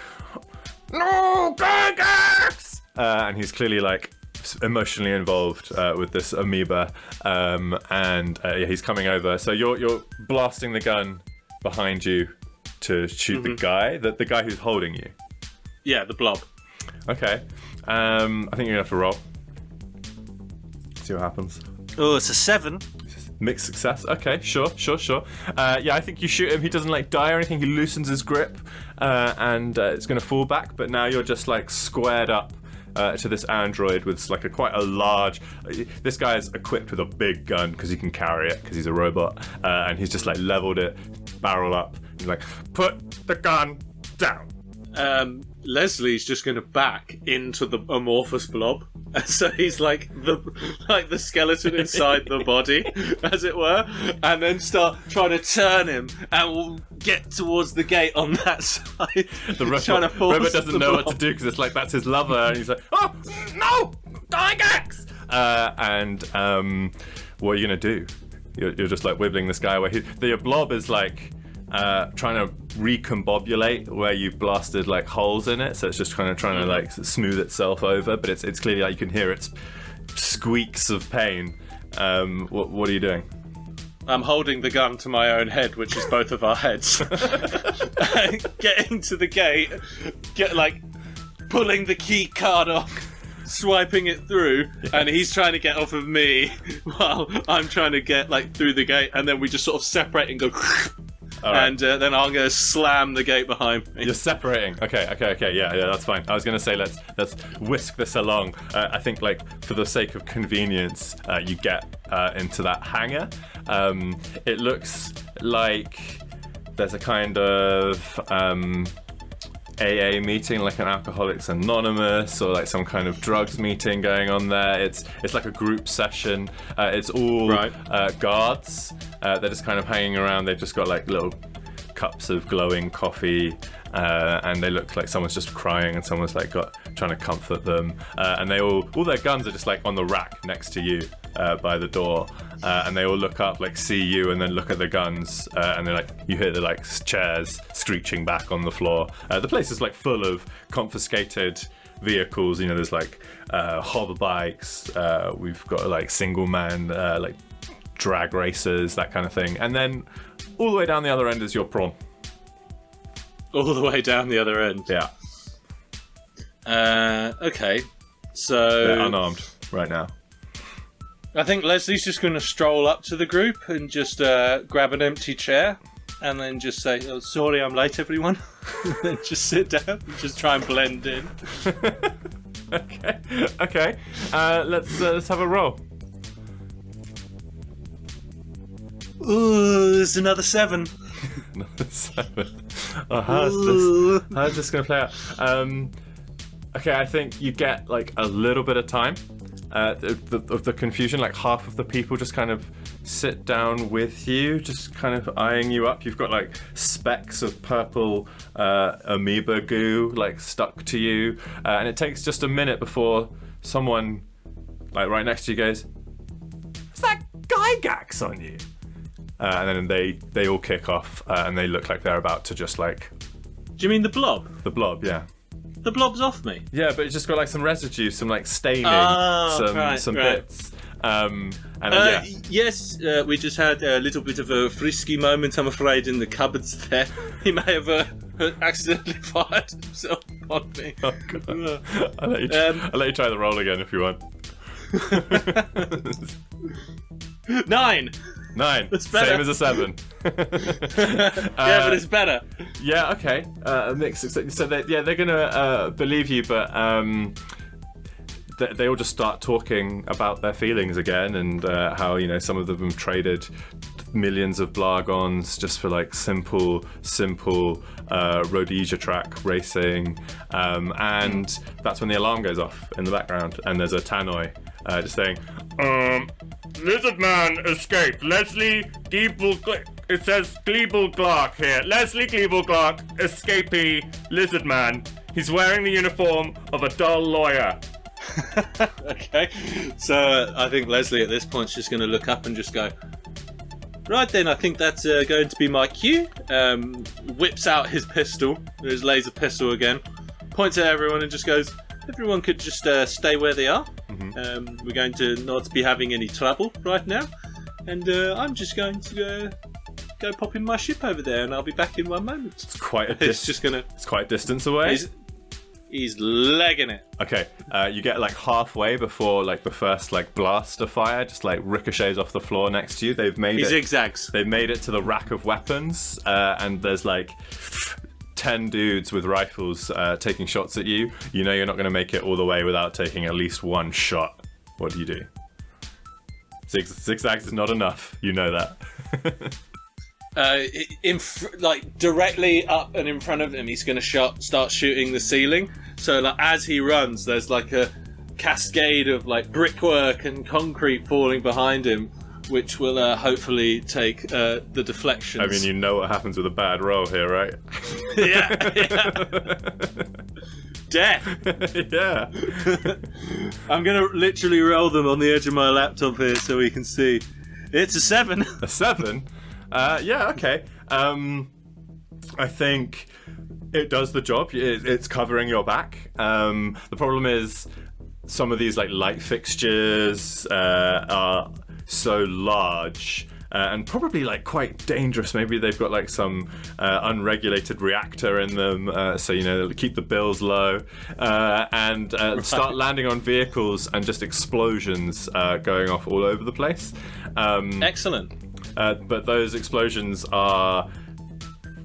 "No, Gygax!" And he's clearly like emotionally involved with this amoeba, and he's coming over. So you're blasting the gun behind you to shoot the guy who's holding you. Yeah, the blob. Okay, I think you're gonna have to roll. See what happens. Oh, it's a 7. Mixed success. Okay, sure. Yeah, I think you shoot him. He doesn't like die or anything. He loosens his grip, and it's going to fall back. But now you're just like squared up to this android with like quite a large. This guy is equipped with a big gun because he can carry it because he's a robot, and he's just like leveled it, barrel up. He's like, "Put the gun down." Leslie's just going to back into the amorphous blob, so he's like the skeleton inside the body, as it were, and then start trying to turn him, and we'll get towards the gate on that side. The robot doesn't know what to do because it's like that's his lover, and he's like, "Oh no, Gygax!" And what are you gonna do? You're just like wibbling this guy away. The blob is like trying to recombobulate where you've blasted like holes in it, so it's just trying to like smooth itself over, but it's clearly like you can hear its squeaks of pain. What are you doing? I'm holding the gun to my own head, which is both of our heads. Getting to the gate, pulling the key card off, swiping it through, and he's trying to get off of me while I'm trying to get like through the gate, and then we just sort of separate and go. Right. And then I'm going to slam the gate behind me. You're separating. Okay. Yeah, that's fine. I was going to say let's whisk this along. I think like for the sake of convenience, you get into that hangar. It looks like there's a kind of AA meeting, like an Alcoholics Anonymous or like some kind of drugs meeting going on there. It's like a group session. It's all guards. They're just kind of hanging around. They've just got like little cups of glowing coffee, and they look like someone's just crying and someone's like trying to comfort them. And they all their guns are just like on the rack next to you by the door. And they all look up, like see you, and then look at the guns, and they're like, you hear the like chairs screeching back on the floor. The place is like full of confiscated vehicles. You know, there's like hover bikes. We've got like single man, like drag racers, that kind of thing. And then all the way down the other end is your prawn. All the way down the other end. Yeah. Okay. So they're unarmed right now. I think Leslie's just going to stroll up to the group and just grab an empty chair and then just say, "Oh, sorry, I'm late, everyone." And then just sit down and just try and blend in. Okay. Let's have a roll. Ooh, there's another 7. Another 7. Oh, how's this going to play out? Okay, I think you get like a little bit of time. Of the confusion, like half of the people just kind of sit down with you, just kind of eyeing you up. You've got like specks of purple amoeba goo like stuck to you, and it takes just a minute before someone like right next to you goes, "Is that Gygax on you?" And then they all kick off, and they look like they're about to just like... Do you mean the blob? The blob, yeah. The blob's off me? Yeah, but it's just got like some residue, some like staining, some bits. Yes, we just had a little bit of a frisky moment, I'm afraid, in the cupboards there. He may have accidentally fired himself on me. Oh, God. I'll let you try the roll again if you want. 9! 9. That's better. Same as a 7. Yeah, but it's better. Yeah, okay. Mixed. So they're gonna believe you, but they all just start talking about their feelings again, and how, you know, some of them have traded millions of blargons just for like simple Rhodesia track racing, and that's when the alarm goes off in the background, and there's a tannoy just saying, Lizardman escaped. Leslie it says Gleeble Clark here. Leslie Gleeble Clark, escapee, Lizardman. He's wearing the uniform of a dull lawyer. Okay, so I think Leslie at this point is just going to look up and just go, right then, I think that's going to be my cue. Whips out his pistol, his laser pistol again, points at everyone and just goes, everyone could just stay where they are. We're going to not be having any trouble right now, and I'm just going to go pop in my ship over there, and I'll be back in one moment. It's quite a It's quite a distance away. He's legging it. Okay, you get like halfway before like the first like blast of fire just like ricochets off the floor next to you. He zigzags. They've made it to the rack of weapons, and there's like 10 dudes with rifles taking shots at you. You know you're not going to make it all the way without taking at least one shot. What do you do? Zigzags is not enough. You know that. Directly up and in front of him, he's going to start shooting the ceiling. So like, as he runs, there's like a cascade of like brickwork and concrete falling behind him, which will hopefully take the deflections. I mean, you know what happens with a bad roll here, right? Yeah. Death. Yeah. I'm going to literally roll them on the edge of my laptop here so we can see. It's a 7. A 7? Yeah, okay. I think it does the job. It's covering your back. The problem is some of these like light fixtures are so large and probably like quite dangerous. Maybe they've got like some unregulated reactor in them, so you know, keep the bills low, and start landing on vehicles and just explosions going off all over the place. Excellent. But those explosions are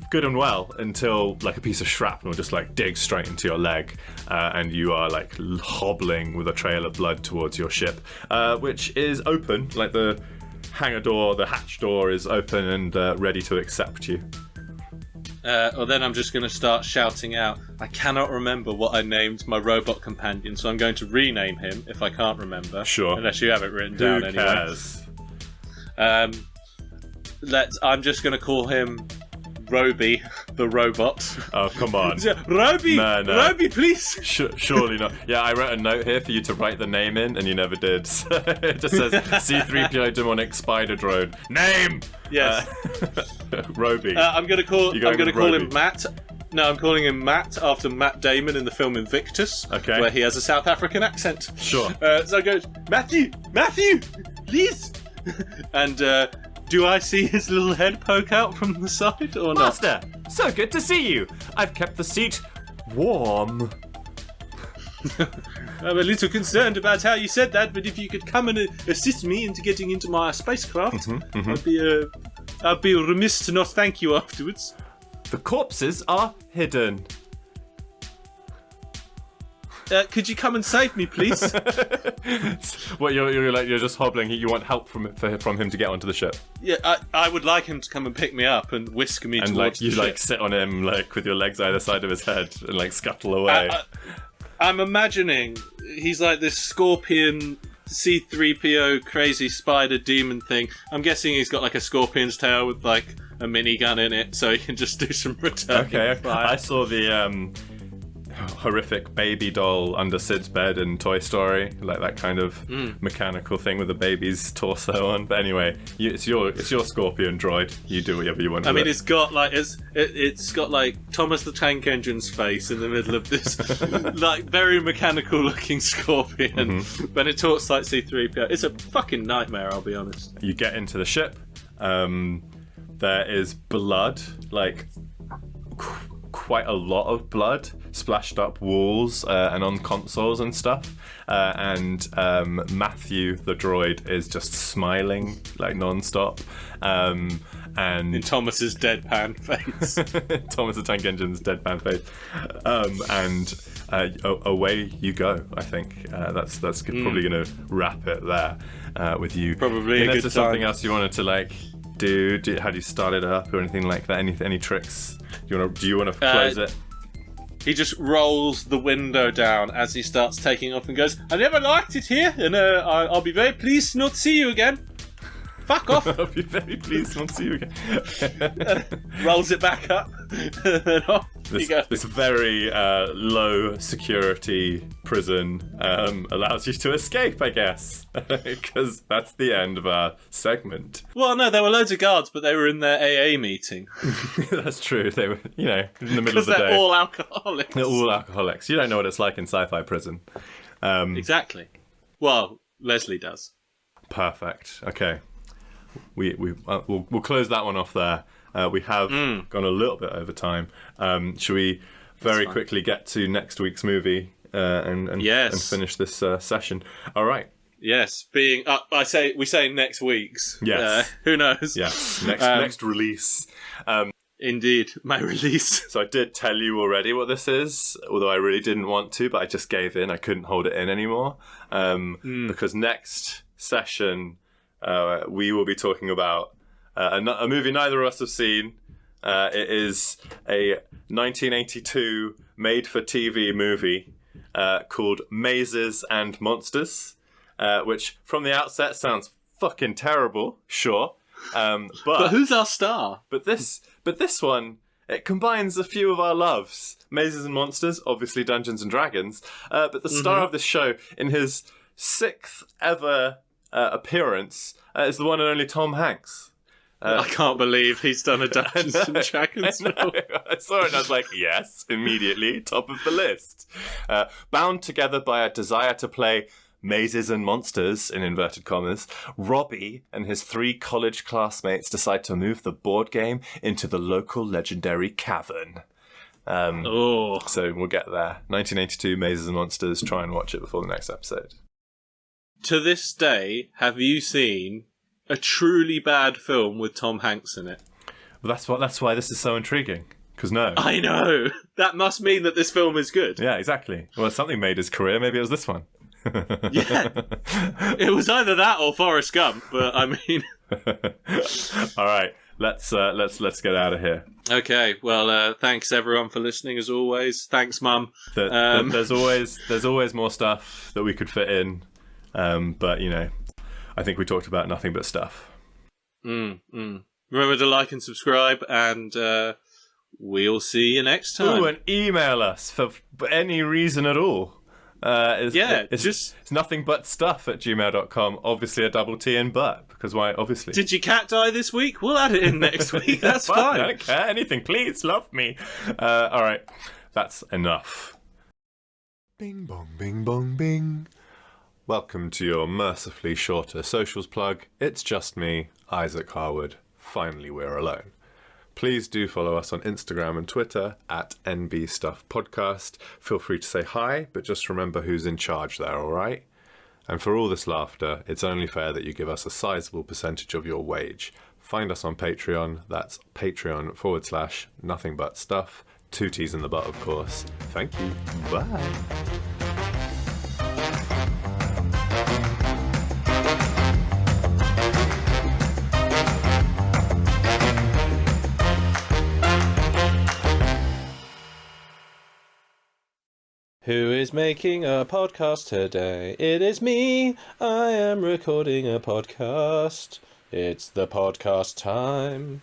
good and well until like a piece of shrapnel just like digs straight into your leg, and you are like hobbling with a trail of blood towards your ship, which is open. Like the hangar door, the hatch door is open and ready to accept you. Or then I'm just going to start shouting out, I cannot remember what I named my robot companion, so I'm going to rename him if I can't remember. Sure. Unless you have it written down anyway. Who cares? I'm just going to call him Roby, the robot. Oh, come on. Roby! No. Roby, please! Surely not. Yeah, I wrote a note here for you to write the name in, and you never did. So it just says C-3PO demonic spider drone. Name! Yes. Roby. I'm going to call Roby? him Matt. No, I'm calling him Matt after Matt Damon in the film Invictus, okay, where he has a South African accent. Sure. So I go, Matthew, please! And do I see his little head poke out from the side or not? Master, so good to see you. I've kept the seat warm. I'm a little concerned about how you said that, but if you could come and assist me into getting into my spacecraft, I'd be remiss to not thank you afterwards. The corpses are hidden. Could you come and save me, please? What, you're just hobbling. You want help from him to get onto the ship? Yeah, I would like him to come and pick me up and whisk me towards like the you ship. like sit on him like with your legs either side of his head and like scuttle away. I'm imagining he's like this scorpion C-3PO crazy spider demon thing. I'm guessing he's got like a scorpion's tail with like a minigun in it, so he can just do some returning fire. I saw the horrific baby doll under Sid's bed in Toy Story, like that kind of mechanical thing with the baby's torso on. But anyway, it's your scorpion droid. You do whatever you want. I mean, it's got like it's got like Thomas the Tank Engine's face in the middle of this like very mechanical looking scorpion, but it talks like C-3PO. It's a fucking nightmare, I'll be honest. You get into the ship. There is blood, like quite a lot of blood splashed up walls and on consoles and stuff. And Matthew, the droid, is just smiling like non-stop. And in Thomas's deadpan face. Thomas the Tank Engine's deadpan face. Away you go, I think. That's probably going to wrap it there with you. Probably a good time. Something else you wanted to like do? How do you start it up or anything like that? Any tricks? Do you want to close it? He just rolls the window down as he starts taking off and goes, "I never liked it here, and I'll be very pleased to not see you again. Fuck off." I'll be very pleased not to see you again. Rolls it back up. And then off you go. This very low security prison allows you to escape, I guess. Because that's the end of our segment. Well, no, there were loads of guards, but they were in their AA meeting. That's true. They were, in the middle of the day. Because they're all alcoholics. They're all alcoholics. You don't know what it's like in sci-fi prison. Exactly. Well, Leslie does. Perfect. Okay. We'll close that one off there. We have gone a little bit over time. Should we very quickly get to next week's movie and finish this session? All right. Yes, we say next week's. Yes. Who knows? Yes. Next release. Indeed, my release. So I did tell you already what this is, although I really didn't want to, but I just gave in. I couldn't hold it in anymore because next session. We will be talking about a movie neither of us have seen. It is a 1982 made-for-TV movie called Mazes and Monsters, which from the outset sounds fucking terrible, sure. But who's our star? But this one, it combines a few of our loves. Mazes and Monsters, obviously Dungeons and Dragons, but the star of this show, in his 6th ever appearance is the one and only Tom Hanks. I can't believe he's done a Dungeons and Dragons film. I saw it and I was like, yes, immediately, top of the list. Bound together by a desire to play mazes and monsters, in inverted commas, Robbie and his 3 college classmates decide to move the board game into the local legendary cavern. So we'll get there. 1982, Mazes and Monsters. Try and watch it before the next episode. To this day, have you seen a truly bad film with Tom Hanks in it? Well, that's why this is so intriguing. Because no. I know! That must mean that this film is good. Yeah, exactly. Well, something made his career. Maybe it was this one. Yeah. It was either that or Forrest Gump, but I mean... All right. Let's get out of here. Okay. Well, thanks everyone for listening as always. Thanks, Mum. There's always more stuff that we could fit in. But I think we talked about nothing but stuff. Remember to like and subscribe, and we'll see you next time. Ooh, and email us for any reason at all. It's nothing but stuff at gmail.com. Obviously a double T in but, because why? Obviously. Did your cat die this week? We'll add it in next week. That's fine. I don't care. Anything, please. Love me. All right. That's enough. Bing bong, bing bong, bing. Welcome to your mercifully shorter socials plug. It's just me, Isaac Harwood. Finally, we're alone. Please do follow us on Instagram and Twitter at NBStuffPodcast. Feel free to say hi, but just remember who's in charge there, all right? And for all this laughter, it's only fair that you give us a sizable percentage of your wage. Find us on Patreon. That's patreon.com/nothing-but-stuff. 2 T's in the butt, of course. Thank you. Bye. Who is making a podcast today? It is me. I am recording a podcast. It's the podcast time.